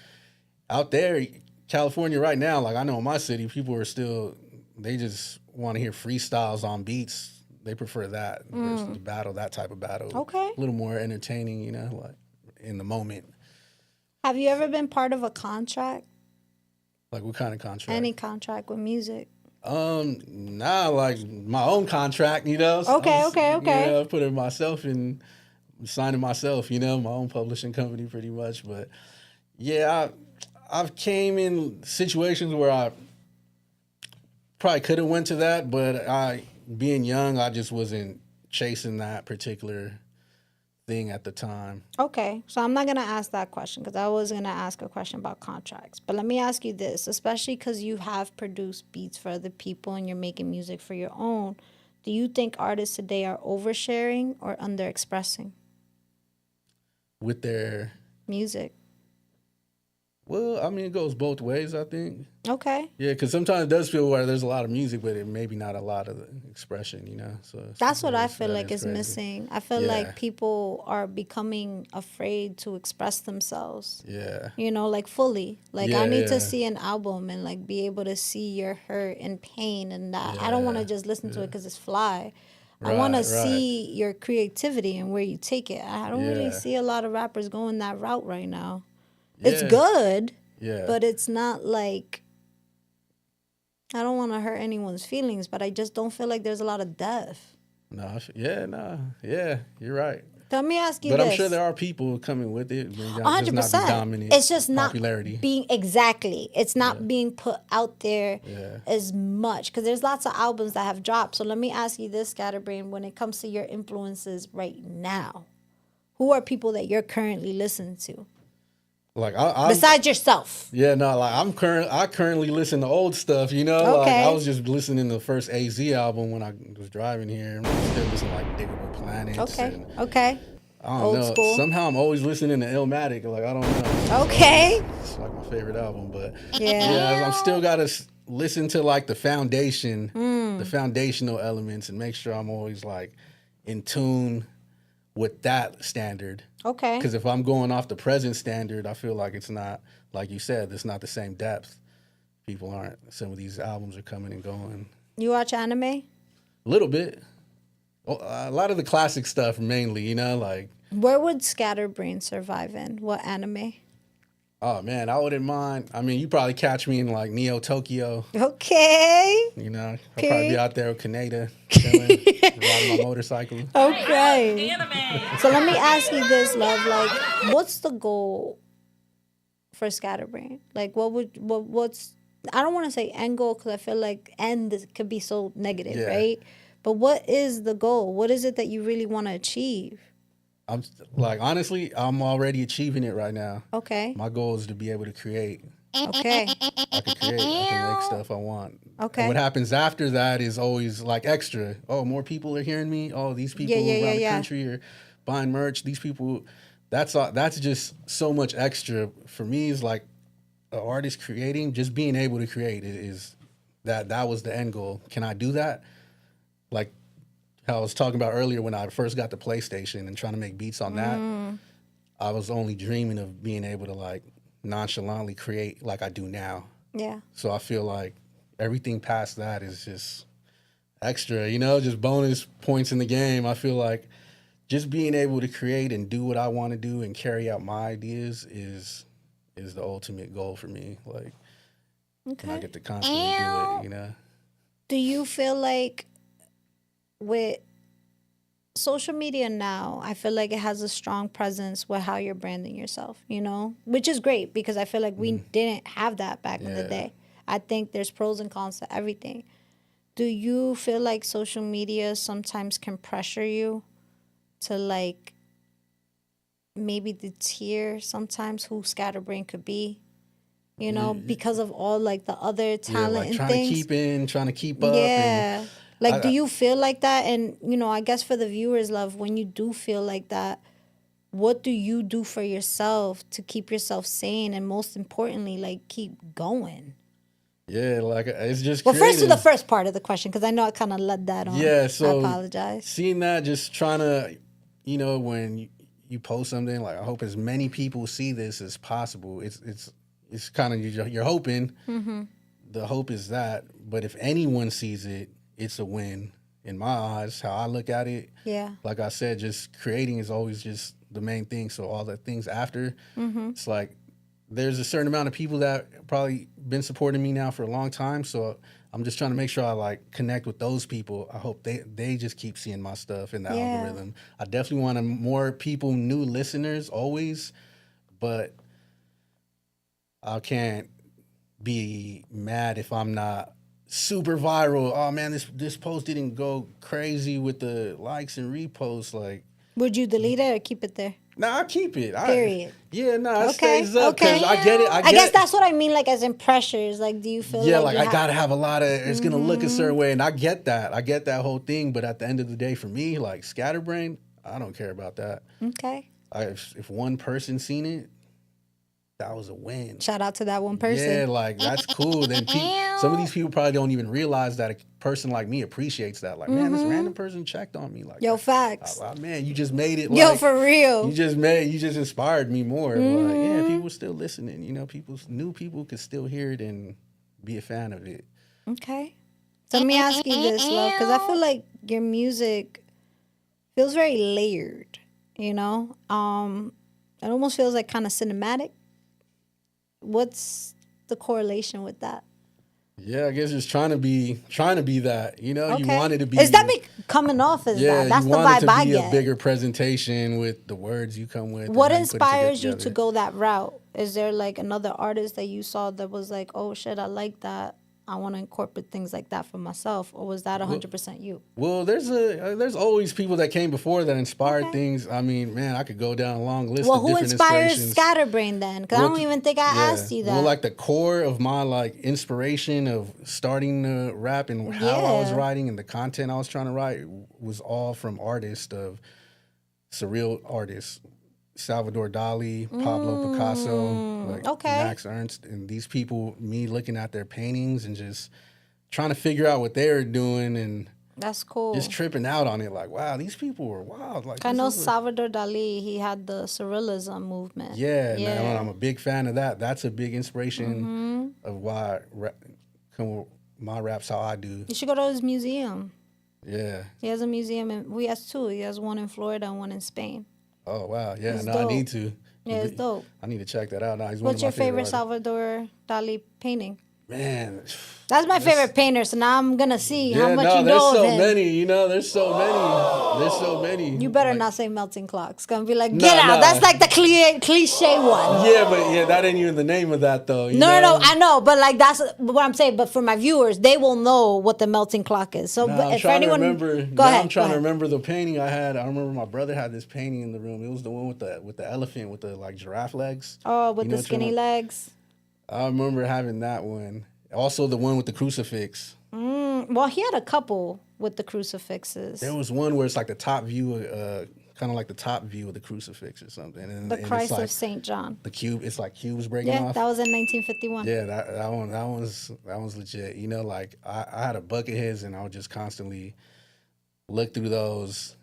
out there, California right now, like I know in my city, people are still, they just want to hear freestyles on beats. They prefer that versus the battle, that type of battle. Okay. A little more entertaining, you know, like in the moment. Have you ever been part of a contract? Like what kind of contract? Any contract with music? Nah, like my own contract, you know. Okay. You know, putting myself in, signing myself, you know, my own publishing company pretty much. But yeah, I've came in situations where I probably could have went to that, but being young, I just wasn't chasing that particular thing at the time. Okay, so I'm not going to ask that question because I was going to ask a question about contracts. But let me ask you this, especially because you have produced beats for other people and you're making music for your own. Do you think artists today are oversharing or underexpressing With their music? Well, I mean, it goes both ways, I think. Okay. Yeah, because sometimes it does feel where there's a lot of music, but it maybe not a lot of the expression, you know? So that's what I feel like is crazy. missing. I feel like people are becoming afraid to express themselves. Yeah. You know, like fully. Like I need to see an album and like be able to see your hurt and pain and that. I don't want to just listen to it because it's fly. I want to see your creativity and where you take it. I don't really see a lot of rappers going that route right now. It's good, but it's not like, I don't want to hurt anyone's feelings, but I just don't feel like there's a lot of depth. Yeah, you're right. Let me ask you this. this. I'm sure there are people coming with it. 100%. It's just not popularity. It's not being put out there as much because there's lots of albums that have dropped. So let me ask you this, Scatterbrain, when it comes to your influences right now, who are people that you're currently listening to? Like besides yourself. Yeah, no, like I currently listen to old stuff, you know? Okay. Like I was just listening to the first AZ album when I was driving here. I'm still listening to like Diggable Planets. Okay. I don't old know. School. Somehow I'm always listening to Illmatic. Like I don't know. Okay. It's like my favorite album, but yeah, I'm still gotta listen to like the foundation, the foundational elements, and make sure I'm always like in tune with that standard. Okay. Because if I'm going off the present standard, I feel like it's not, like you said, it's not the same depth. People aren't. Some of these albums are coming and going. You watch anime? A little bit. A lot of the classic stuff, mainly, you know, like. Where would Scatterbrain survive in? What anime? Oh, man, I wouldn't mind. I mean, you probably catch me in, like, Neo Tokyo. Okay. You know, I'll probably be out there with Kaneda, chilling, riding my motorcycle. Okay. So let me ask you this, love. Like, what's the goal for Scatterbrain? Like, what's... I don't want to say end goal because I feel like end could be so negative, right? But what is the goal? What is it that you really want to achieve? I'm like, honestly, I'm already achieving it right now. Okay. My goal is to be able to create. Okay. I can make stuff I want. Okay. And what happens after that is always like extra. Oh, more people are hearing me. Oh, these people around the country are buying merch. These people, that's just so much extra. For me, is like an artist creating, just being able to create is that was the end goal. Can I do that? Like, how I was talking about earlier when I first got the PlayStation and trying to make beats on that, I was only dreaming of being able to like nonchalantly create like I do now. Yeah. So I feel like everything past that is just extra, you know, just bonus points in the game. I feel like just being able to create and do what I want to do and carry out my ideas is the ultimate goal for me. Like, and I get to constantly do it, you know. Do you feel like with social media now, I feel like it has a strong presence with how you're branding yourself, you know, which is great because I feel like we didn't have that back in the day. I think there's pros and cons to everything. Do you feel like social media sometimes can pressure you to like maybe deter sometimes who Scatterbrain could be, you know, because of all like the other talent like and trying things? trying to keep up. Yeah. And do you feel like that? And, you know, I guess for the viewers, love, when you do feel like that, what do you do for yourself to keep yourself sane, and most importantly, like keep going? Yeah, like it's just. Well, first to creative. the first part of the question, because I know I kind of led that on. Yeah, so I apologize. Seeing that, just trying to, when you post something, like I hope as many people see this as possible. It's kind of you're hoping. Mm-hmm. The hope is that, but if anyone sees it, it's a win in my eyes. How I look at it. Yeah. Like I said, just creating is always just the main thing. So all the things after, it's like there's a certain amount of people that probably been supporting me now for a long time. So I'm just trying to make sure I like connect with those people. I hope they just keep seeing my stuff in the algorithm. I definitely want more people, new listeners always, but I can't be mad if I'm not super viral. Oh man, this post didn't go crazy with the likes and reposts. Like, would you delete it or keep it there? Nah, I keep it. Period. It stays up because I get it. I guess that's what I mean, like as in pressures. Like, do you feel like I gotta have a lot of, it's gonna look a certain way, and I get that. I get that whole thing, but at the end of the day, for me, like Scatterbrain, I don't care about that. Okay. If one person seen it, that was a win. Shout out to that one person. Yeah, like that's cool. Then some of these people probably don't even realize that a person like me appreciates that. Like, man, this random person checked on me. Like, yo, facts. Man, you just made it. Yo, like, for real. You just inspired me more. Like, yeah, people still listening. New people could still hear it and be a fan of it. Okay. So let me ask you this, love, because I feel like your music feels very layered. It almost feels like kind of cinematic. What's the correlation with that? Yeah, I guess it's trying to be that. Okay. You want it to be. Is that coming off as that? That's you the want vibe I it to be get. a bigger presentation with the words you come with. What inspires you to go that route? Is there like another artist that you saw that was like, oh shit, I like that. I want to incorporate things like that for myself, or was that 100% you? Well, there's always people that came before that inspired things. I mean, man, I could go down a long list. Well, who inspires Scatterbrain then? Because I don't even think I asked you that. Well, like the core of my like inspiration of starting to rap and how I was writing and the content I was trying to write was all from artists of surreal artists. Salvador Dali, Pablo Picasso, Max Ernst, and these people, me looking at their paintings and just trying to figure out what they were doing and that's cool. Just tripping out on it, like, wow, these people were wild. Like, I know Salvador Dali, he had the surrealism movement. Yeah, man, I'm a big fan of that. That's a big inspiration of why my rap's how I do. You should go to his museum. Yeah. He has a museum, and he has two. He has one in Florida and one in Spain. Oh, wow. Yeah, it's no, dope. I need to. Yeah, it's dope. I need to check that out. No, he's What's one your of my favorite Salvador Dali painting? Man. That's my favorite painter, so now I'm going to see how much you know of him. There's so many, there's so many. You better not say melting clock. It's going to be like, get out. That's like the cliche one. Yeah, but that ain't even the name of that, though. No, I know, but like that's what I'm saying. But for my viewers, they will know what the melting clock is. So if anyone... Go ahead. I'm trying to remember the painting I had. I remember my brother had this painting in the room. It was the one with the elephant with the like giraffe legs. Oh, with the skinny legs. I remember having that one. Also, the one with the crucifix. Well, he had a couple with the crucifixes. There was one where it's like the top view, kind of like the top view of the crucifix or something. And the Christ of St. John. The cube, it's like cubes breaking off. Yeah, that was in 1951. Yeah, that one's legit. Like I had a bucket of his, and I would just constantly look through those.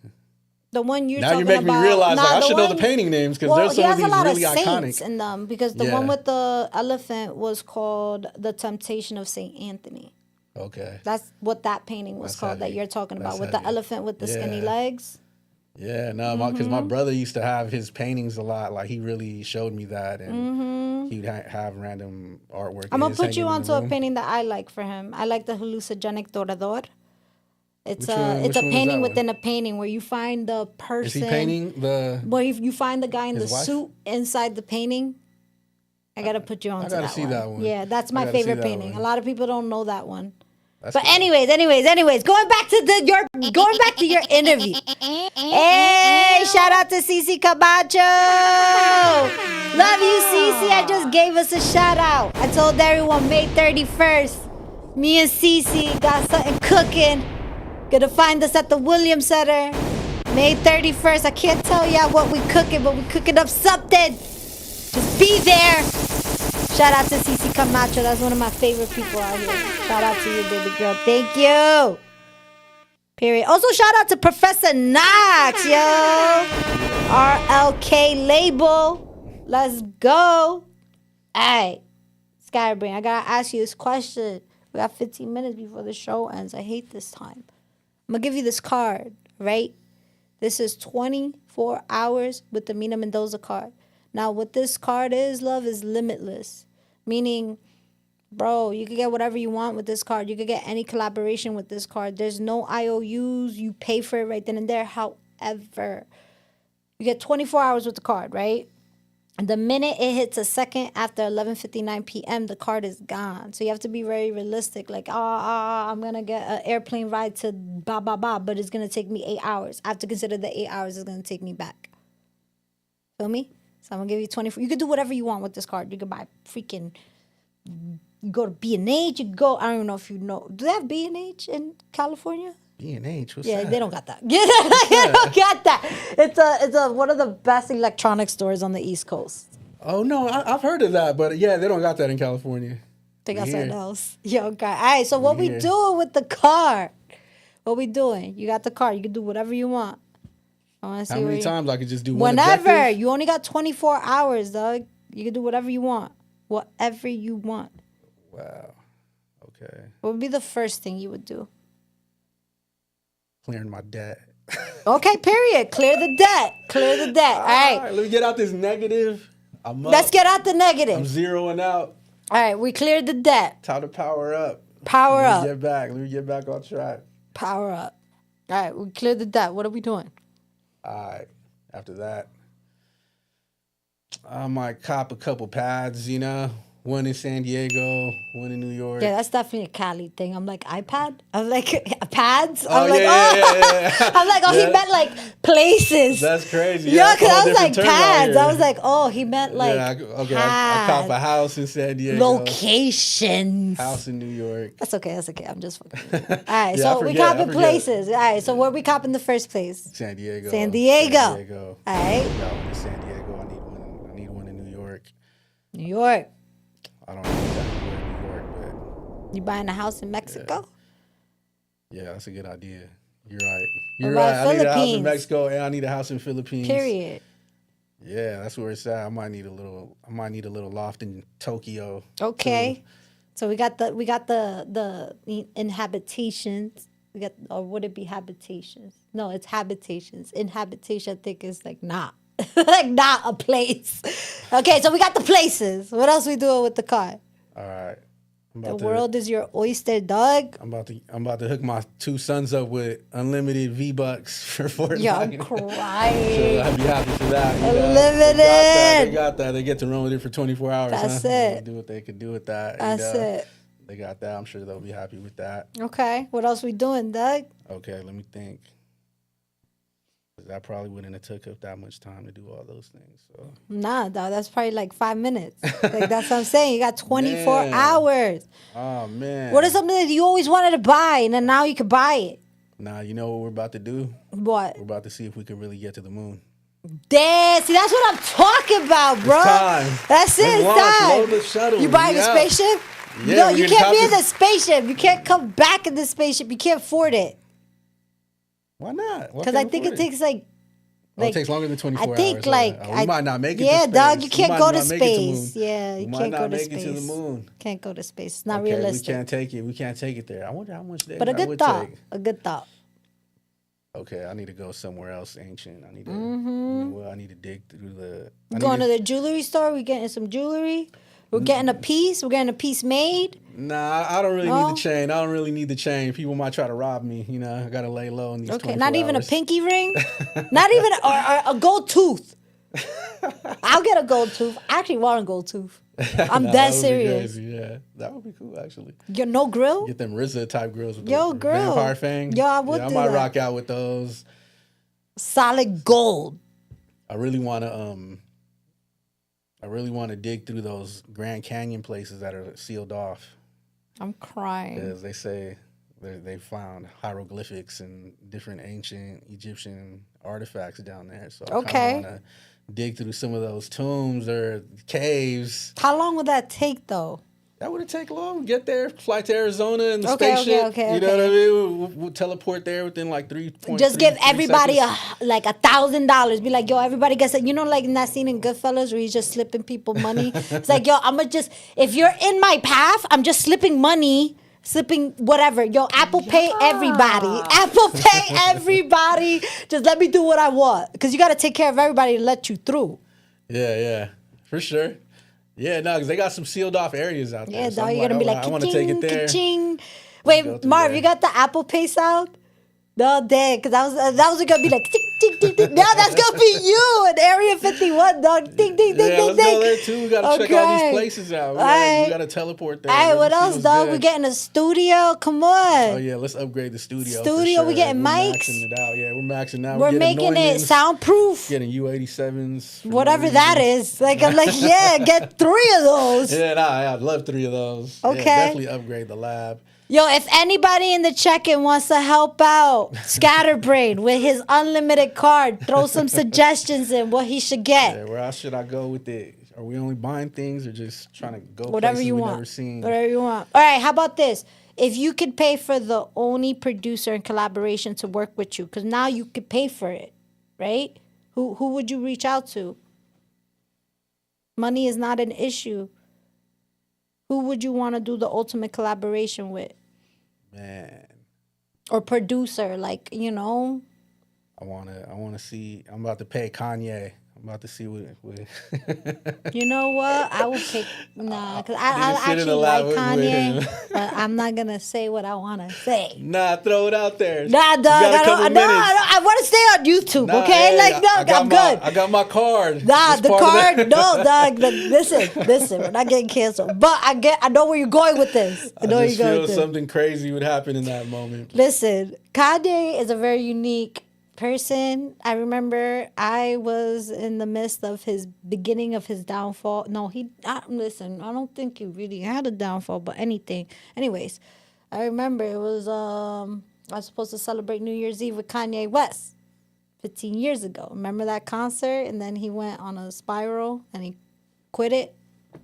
The one you're now talking you make about, me realize like, I should know the painting names because there's some of these really iconic in them. Because the one with the elephant was called The Temptation of St. Anthony. Okay, that's what that painting was called that you're talking about with the elephant with the skinny legs. Yeah, no, because my brother used to have his paintings a lot. Like he really showed me that, and he'd have random artwork. I'm gonna put you onto a painting that I like for him. I like the hallucinogenic Torador. It's a painting within a painting where you find the person. Is he painting the? Where you find the guy in the suit inside the painting. I gotta put you on. I gotta see that one. Yeah, that's my favorite painting. A lot of people don't know that one. But anyways, going back to your interview. Hey, shout out to Cise Cabacho. Love you, Cise. I just gave us a shout out. I told everyone May 31st. Me and Cise got something cooking. Gonna find us at the Williams Center. May 31st. I can't tell y'all what we cooking, but we cooking up something. Just be there. Shout out to Cise Camacho. That's one of my favorite people out here. Shout out to you, baby girl. Thank you. Period. Also, shout out to Professor Knox, yo. RLK label. Let's go. All right. Skybrain, I gotta ask you this question. We got 15 minutes before the show ends. I hate this time. I'm gonna give you this card, right? This is 24 hours with the Mina Mendoza card. Now, what this card is, love, is limitless. Meaning, bro, you can get whatever you want with this card. You could get any collaboration with this card. There's no IOUs. You pay for it right then and there. However, you get 24 hours with the card, right? And the minute it hits a second after 11:59 p.m., the card is gone. So you have to be very realistic. Like, I'm going to get an airplane ride to ba, but it's going to take me 8 hours. I have to consider the 8 hours is going to take me back. Feel me? So I'm going to give you 24. You can do whatever you want with this card. You can buy freaking, you go to B&H. You go, I don't even know if you know. Do they have B&H in California? B&H, what's Yeah, that? they don't got that. Yeah, they don't got that. It's a one of the best electronic stores on the East Coast. Oh, no, I've heard of that, but yeah, they don't got that in California. They got We something here. else. Yo, okay. All right, so what we here. doing with the card? What we doing? You got the card. You can do whatever you want. I want to see How many times I could just do one Whenever. objective? You only got 24 hours, dog. You can do whatever you want. Whatever you want. Wow. Okay. What would be the first thing you would do? Clearing my debt. Okay, period. Clear the debt. Clear the debt. All right. Let me get out this negative. I'm up. Let's get out the I'm negative. zeroing out. All right, we cleared the debt. Time to power up. Power Let up. me get back. Let me get back on track. Power up. All right, we cleared the debt. What are we doing? All right. After that, I might cop a couple pads, you know. One in San Diego, one in New York. Yeah, that's definitely a Cali thing. I'm like, iPad? I'm like, pads? Oh, I'm like, yeah. I'm like, he Yeah. meant like places. That's crazy. Yeah, that's because a I whole was like, different term out pads. here. I was like, he meant like, I cop a house in San Diego. locations. House in New York. That's okay. I'm just fucking. All right, Yeah, so I we forget, I copping forget. places. All right, so where we copping the first place? San Diego. San Diego. San Diego. All right. I got one in San Diego. I need one in New York. New York. I don't know exactly where in New York, You buying a house in Mexico? but yeah, that's a good idea. You're right. What You're about right. I need a house in Philippines? Mexico and I need a house in Philippines. Period. Yeah, that's where it's at. I might need a little loft in Tokyo. Okay. So we got the inhabitations. We got, or would it be habitations? No, it's habitations. Inhabitation, I think, is like not like not a place. Okay, so we got the places. What else we doing with the car? All right. The world is your oyster, dog. I'm about to hook my two sons up with unlimited V-Bucks for Fortnite. Yo, I'm So crying. I'd be happy for that. You know? Unlimited. They got that. They get to run with it for 24 hours. That's huh? it. They do what they could do with that. That's it. They got that. I'm sure they'll be happy with that. Okay, what else we doing, Doug? Okay, let me think. That probably wouldn't have took up that much time to do all those things. So Nah, dog, that's probably like 5 minutes. Like that's what I'm saying. You got 24 Man. hours. oh man. What is something that you always wanted to buy and then now you can buy it? Nah, you know what we're about to do? What? We're about to see if we can really get to the moon. Damn, see, that's what I'm talking about, bro. time. That's it, Let's it's launch, time. load the shuttle. You buying Yeah. a spaceship? Yeah, No, we're you gonna can't be cop in this- the spaceship. You can't come back in the spaceship. You can't afford it. Why not? Why Because can't I think afford it takes like it takes longer than 24 hours. I think like we might not make it yeah, to space. dog, you We can't might go to not make it space. moon. Yeah, We you might can't not go to make space. it to the moon. Can't go to space. It's not Okay, realistic. we can't take it. We can't take it there. I wonder how much that But a that good would thought. take. A good thought. Okay, I need to go somewhere else ancient. I need to. You know what? I need to dig through the. I Going need to the jewelry store. We getting some jewelry. We're getting a piece. We're getting a piece made. Nah, I don't really No? need the chain. I don't really need the chain. People might try to rob me. You know, I gotta lay low in these. Okay, 24 not even hours. a pinky ring. Not even or a gold tooth. I'll get a gold tooth. I actually want a gold tooth. I'm Nah, that would be serious. crazy, yeah, that would be cool actually. You're no grill. Get them RZA type grills with Yo, the grill. vampire fang. Yo, I would I do might that. rock out with those. Solid gold. I really want to dig through those Grand Canyon places that are sealed off I'm crying. because they say they found hieroglyphics and different ancient Egyptian artifacts down there. So I kind of want to dig through some of those tombs or caves. How long would that take, though? That wouldn't take long. Get there, fly to Arizona in the spaceship. You know what I mean? We'll teleport there within like 3.3 Just give everybody like $1,000. Be like, yo, everybody gets it. You know, like in that scene in Goodfellas where he's just slipping people money. It's like, yo, I'm gonna just, if you're in my path, I'm just slipping money, slipping whatever. Yo, Apple Pay everybody. Apple Pay everybody. Just let me do what I want, because you got to take care of everybody to let you through. Yeah, for sure. Yeah, no, because they got some sealed off areas out there. Yeah, so dog, you're going to be like, I want to take it there. Ka-ching. Wait, Marv, you got the Apple Pay sound? No, dang, because that was going to be like, tick, tick, tick, tick. Now that's going to be you in Area 51, dog. Ding, ding, ding, yeah, ding, let's ding. go there, too. We got to check all these places out. We got to teleport there. All right, what else, dog? We getting a studio? Come on. Oh, yeah, let's upgrade the studio. Studio, we getting mics? We're maxing it out. Yeah, we're maxing out. We're making it soundproof. Getting U87s. Whatever that is. Like, I'm like, yeah, get 3 of those. Yeah, I'd love 3 of those. Okay. Yeah, definitely upgrade the lab. Yo, if anybody in the check-in wants to help out Scatterbrain with his unlimited card, throw some suggestions in what he should get. Yeah, where else should I go with it? Are we only buying things or just trying to go Whatever places you we've want. never seen? Whatever you want. All right, how about this? If you could pay for the only producer in collaboration to work with you, because now you could pay for it, right? Who would you reach out to? Money is not an issue. Who would you want to do the ultimate collaboration with? Man. Or producer, like, you know? I wanna see. I'm about to pay Kanye. I'm about to see what You know what? I would pick because I actually like Kanye, but I'm not gonna say what I want to say. Nah, throw it out there. Nah, dog. I want to stay on YouTube. Nah, okay, hey, like no, I'm good. I got my card. Nah, the card. No, dog. Listen. We're not getting canceled. But I know where you're going with this. I know where you're going with this. Something crazy would happen in that moment. Listen, Kanye is a very unique person. I remember I was in the midst of his beginning of his downfall. No, listen, I don't think he really had a downfall, but anyways, I remember it was I was supposed to celebrate New Year's Eve with Kanye West 15 years ago. Remember that concert? And then he went on a spiral and he quit it.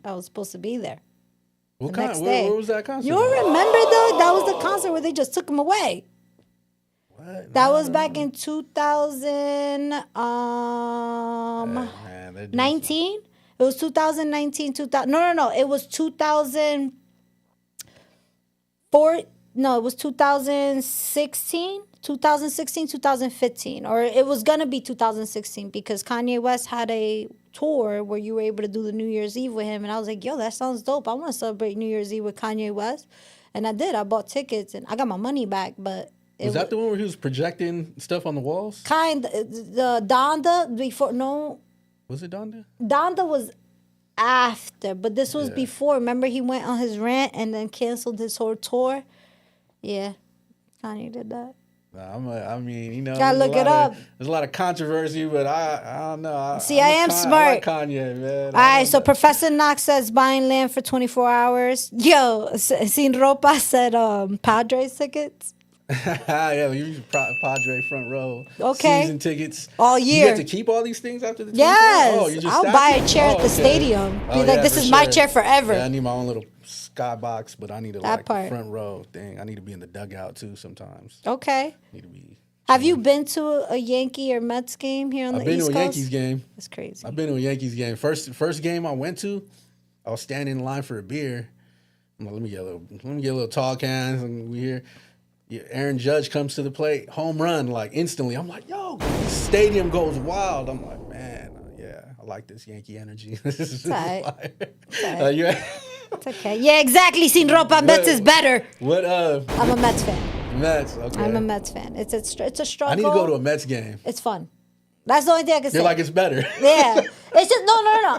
I was supposed to be there. Where was that concert? You don't remember though? That was the concert where they just took him away. That was back in 2019. It was 2019. No. It was 2004. No, it was 2016. 2015. Or it was going to be 2016 because Kanye West had a tour where you were able to do the New Year's Eve with him. And I was like, yo, that sounds dope. I want to celebrate New Year's Eve with Kanye West. And I did. I bought tickets and I got my money back, but... Was that the one where he was projecting stuff on the walls? The Donda before. No. Was it Donda? Donda was after, but this was before. Remember, he went on his rant and then canceled his whole tour. Yeah, Kanye did that. I mean, you know, gotta look it up. There's a lot of controversy, but I don't know. I am smart. I like Kanye, man. All right, so Professor Knox says buying land for 24 hours. Yo, Sin Ropa said Padres tickets. Yeah, you use Padre front row. Okay. Season tickets. All year. You get to keep all these things after the 24 Yes. hours? Oh, you just I'll buy a chair at the stadium. Be like, this is my chair forever. Yeah, I need my own little skybox, but I need a front row thing. I need to be in the dugout too sometimes. Okay. Need to be. Have you been to a Yankee or Mets game here on the East Coast? I've been to a Yankees game. That's crazy. I've been to a Yankees game. First game I went to, I was standing in line for a beer. I'm like, let me get a little tall cans, and we here. Yeah, Aaron Judge comes to the plate, home run, like instantly. I'm like, yo, the stadium goes wild. I'm like, man, I like this Yankee energy. This is fire. It's okay. Yeah, exactly. Sin Ropa, Mets is better. I'm a Mets fan. Mets, okay. I'm a Mets fan. It's a struggle. I need to go to a Mets game. It's fun. That's the only thing I can say. You're like, it's better. Yeah. It's just, no.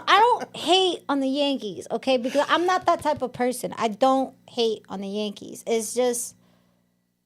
I don't hate on the Yankees, okay? Because I'm not that type of person. I don't hate on the Yankees. It's just...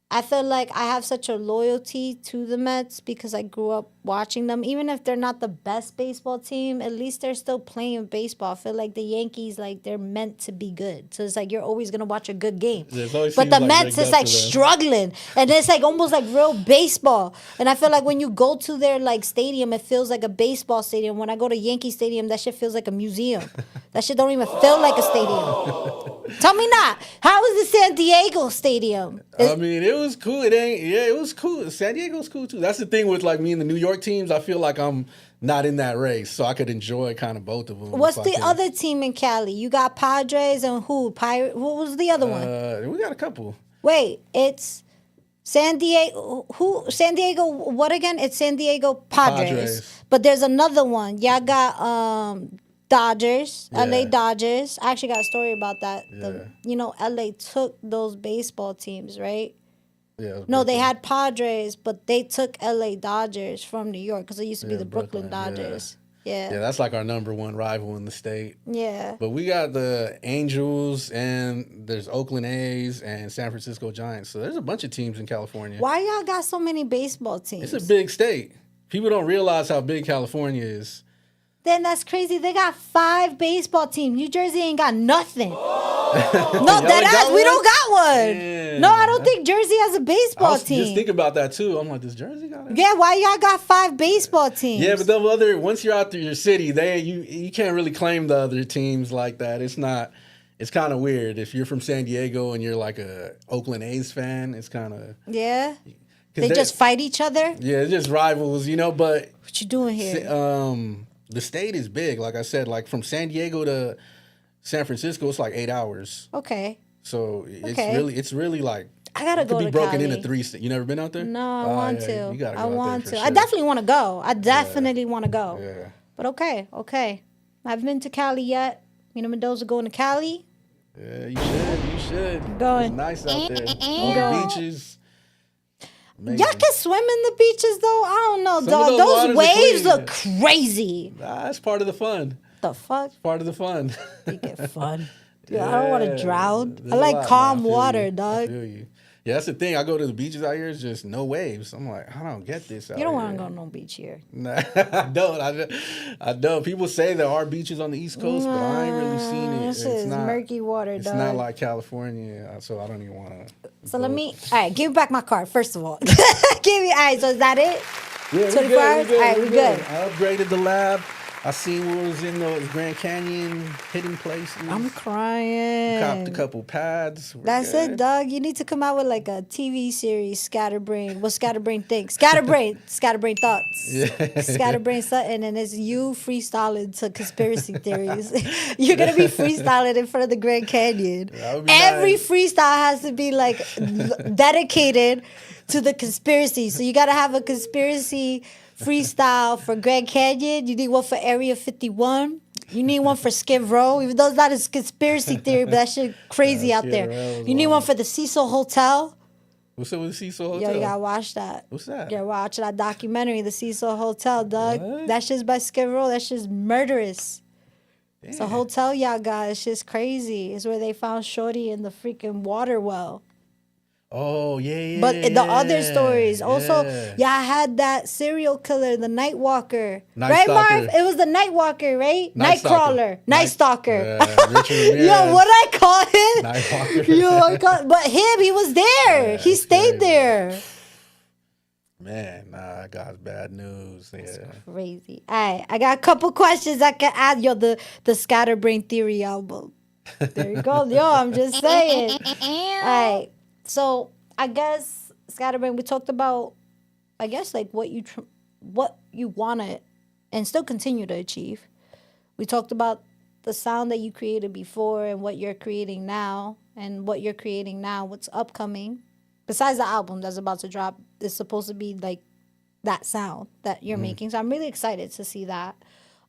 I feel like I have such a loyalty to the Mets because I grew up watching them. Even if they're not the best baseball team, at least they're still playing baseball. I feel like the Yankees, like, they're meant to be good. So it's like you're always going to watch a good game. But the Mets, it's like struggling. And it's like almost like real baseball. And I feel like when you go to their, like, stadium, it feels like a baseball stadium. When I go to Yankee Stadium, that shit feels like a museum. That shit don't even feel like a stadium. Tell me not. How is the San Diego Stadium? I mean, it was cool. It was cool. San Diego's cool too. That's the thing with like me and the New York teams. I feel like I'm not in that race, so I could enjoy kind of both of them. What's the other team in Cali? You got Padres and who? What was the other one? We got a couple. Wait, it's San Diego. Who? San Diego. What again? It's San Diego Padres. But there's another one. Y'all got Dodgers, LA Dodgers. I actually got a story about that. LA took those baseball teams, right? Yeah. No, they had Padres, but they took LA Dodgers from New York because it used to be the Brooklyn Dodgers. Yeah, that's like our number one rival in the state. Yeah. But we got the Angels, and there's Oakland A's and San Francisco Giants. So there's a bunch of teams in California. Why y'all got so many baseball teams? It's a big state. People don't realize how big California is. Then that's crazy. They got 5 baseball teams. New Jersey ain't got nothing. No, we don't got one. Yeah. No, I don't think Jersey has a baseball team. Just think about that too. I'm like, does Jersey got it? Yeah, why y'all got 5 baseball teams? Yeah, but once you're out through your city, you can't really claim the other teams like that. It's kind of weird if you're from San Diego and you're like a Oakland A's fan. It's kind of They just fight each other. Yeah, it's just rivals, But what you doing here? The state is big, like I said. Like from San Diego to San Francisco, it's like 8 hours. Okay. So it's really like I gotta go to broken Cali. into 3 states. You never been out there? No, I want to. You gotta go I want to. Sure. I definitely want to go. I definitely want to go. Yeah. But okay. I haven't been to Cali yet. Mina Mendoza going to Cali. Yeah, you should. Going. It's nice out there. On the beaches. Amazing. Y'all can swim in the beaches though. I don't know, Some dog. of Those waves look crazy. Nah, that's part of the fun. The fuck? It's part of the fun. You get fun. Dude, I don't want to drown. There's I like calm water, dog. I feel you. Yeah, that's the thing. I go to the beaches out here, it's just no waves. I'm like, I don't get this out here. You don't want to go to no beach here. Nah, I don't. People say there are beaches on the East Coast, but I ain't really seen it. This is murky water, dog. It's not like California, so I don't even want to. So all right, give me back my card, first of all. All right, so is that it? Yeah, 24 hours? All right, we good. I upgraded the lab. I seen what was in those Grand Canyon hidden places. I'm crying. Copped a couple pads. That's it, dog. You need to come out with like a TV series, Scatterbrain. What Scatterbrain thinks? Scatterbrain thoughts. Yeah. Scatterbrain something, and it's you freestyling to conspiracy theories. You're gonna be freestyling in front of the Grand Canyon. Every freestyle has to be like dedicated to the conspiracy. So you gotta have a conspiracy freestyle for Grand Canyon. You need one for Area 51. You need one for Skid Row. Even though it's not a conspiracy theory, but that shit crazy out there. You need one for the Cecil Hotel. What's up with the Cecil Hotel? Yo, you gotta watch that. What's that? You gotta watch that documentary, The Cecil Hotel, dog. What? That shit's by Skid Row. That shit's murderous. Damn. It's a hotel y'all got. It's just crazy. It's where they found Shorty in the freaking water well. Oh, yeah. But the other stories, also, y'all had that serial killer, the Night Walker. Right, Marv? It was the Night Walker, right? Nightcrawler. Night Stalker. Yo, what I call him? Night Walker. But him, he was there. Yeah, he stayed there. Man, I got bad news. That's crazy. All right, I got a couple questions I can add. Yo, the Scatterbrain Theory album. There you go. Yo, I'm just saying. All right. So I guess Scatterbrain, we talked about, I guess, like what you want to and still continue to achieve. We talked about the sound that you created before and what you're creating now, and what you're creating now, what's upcoming. Besides the album that's about to drop, it's supposed to be like that sound that you're making. So I'm really excited to see that.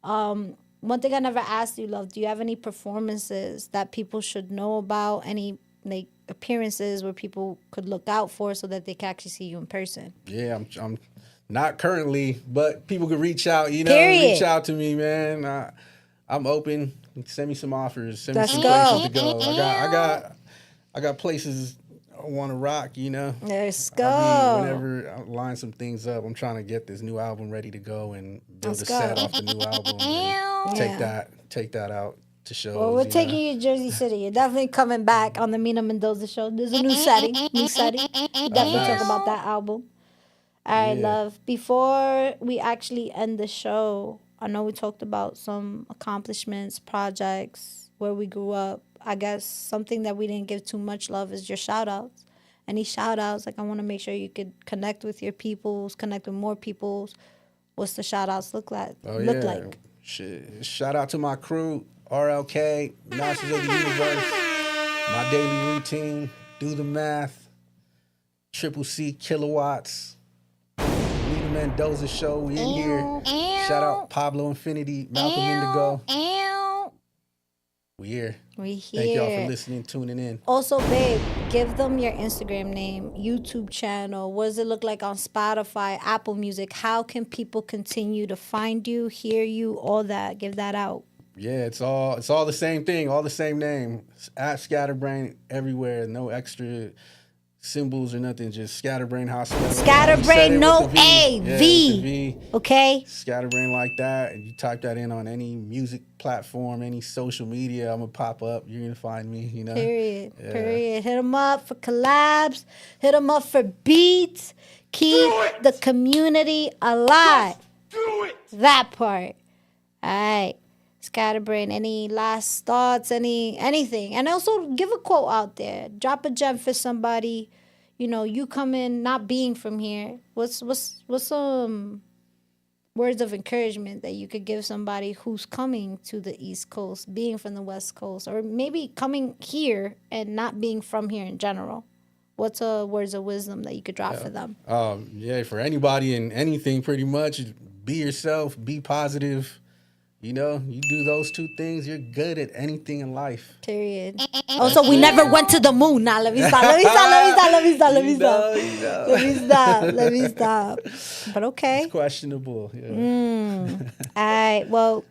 One thing I never asked you, love, do you have any performances that people should know about? Any like appearances where people could look out for so that they can actually see you in person? Yeah, I'm not currently, but people could reach out, reach out to me, man. I'm open. Send me some offers. Send me some places to go. I got places want to rock, you know. Let's go. Whenever I line some things up, I'm trying to get this new album ready to go and build a set off the new album. And take that out to shows. Well, we're taking you to Jersey City. You're definitely coming back on the Mina Mendoza Show. There's a new setting. We'll definitely talk about that album. All right, love. Before we actually end the show, I know we talked about some accomplishments, projects, where we grew up. I guess something that we didn't give too much love is your shout-outs. Any shout-outs? Like, I want to make sure you could connect with your peoples, connect with more peoples. What's the shout-outs look like? Shit. Shout out to my crew, RLK, Masters of the Universe, My Daily Routine, Do the Math, Triple C Kilowatts, Mina Mendoza Show, we in here. Shout out Pablo Infinity, Malcolm Indigo. We here. Thank y'all for listening, tuning in. Also, babe, give them your Instagram name, YouTube channel. What does it look like on Spotify, Apple Music? How can people continue to find you, hear you, all that? Give that out. Yeah, it's all the same thing, all the same name. At Scatterbrain everywhere, no extra symbols or nothing, just Scatterbrain Hospital. Scatterbrain, no A, V. Okay? Scatterbrain like that, and you type that in on any music platform, any social media, I'm gonna pop up. You're gonna find me, you know. Period. Hit them up for collabs. Hit them up for beats. Keep the community alive. Do it. That part. All right. Scatterbrain, any last thoughts, anything? And also give a quote out there. Drop a gem for somebody. You know, you come in not being from here. What's some words of encouragement that you could give somebody who's coming to the East Coast, being from the West Coast, or maybe coming here and not being from here in general? What's words of wisdom that you could drop for them? For anybody and anything, pretty much, be yourself, be positive. You know, you do those two things, you're good at anything in life. Period. Also, we never went to the moon. Now, let me stop. But okay. It's questionable. Yeah. All right. Well,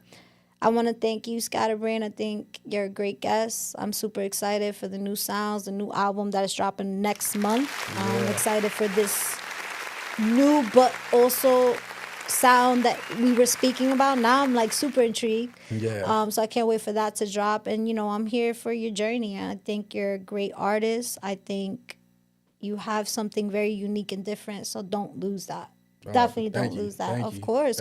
I want to thank you, Scatterbrain. I think you're a great guest. I'm super excited for the new sounds, the new album that is dropping next month. I'm excited for this new, but also sound that we were speaking about. Now I'm like super intrigued. So I can't wait for that to drop. And, you know, I'm here for your journey. I think you're a great artist. I think you have something very unique and different. So don't lose that. Definitely don't lose that. Of course.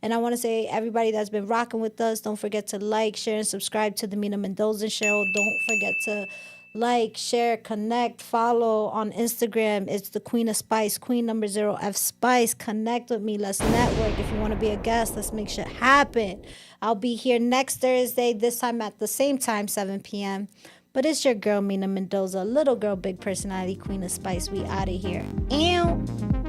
And I want to say, everybody that's been rocking with us, don't forget to like, share, and subscribe to the Mina Mendoza Show. Don't forget to like, share, connect, follow on Instagram. It's the Queen of Spice, Queen #0F Spice. Connect with me. Let's network. If you want to be a guest, let's make shit happen. I'll be here next Thursday, this time at the same time, 7 p.m. But it's your girl, Mina Mendoza, little girl, big personality, Queen of Spice. We out of here. Ew.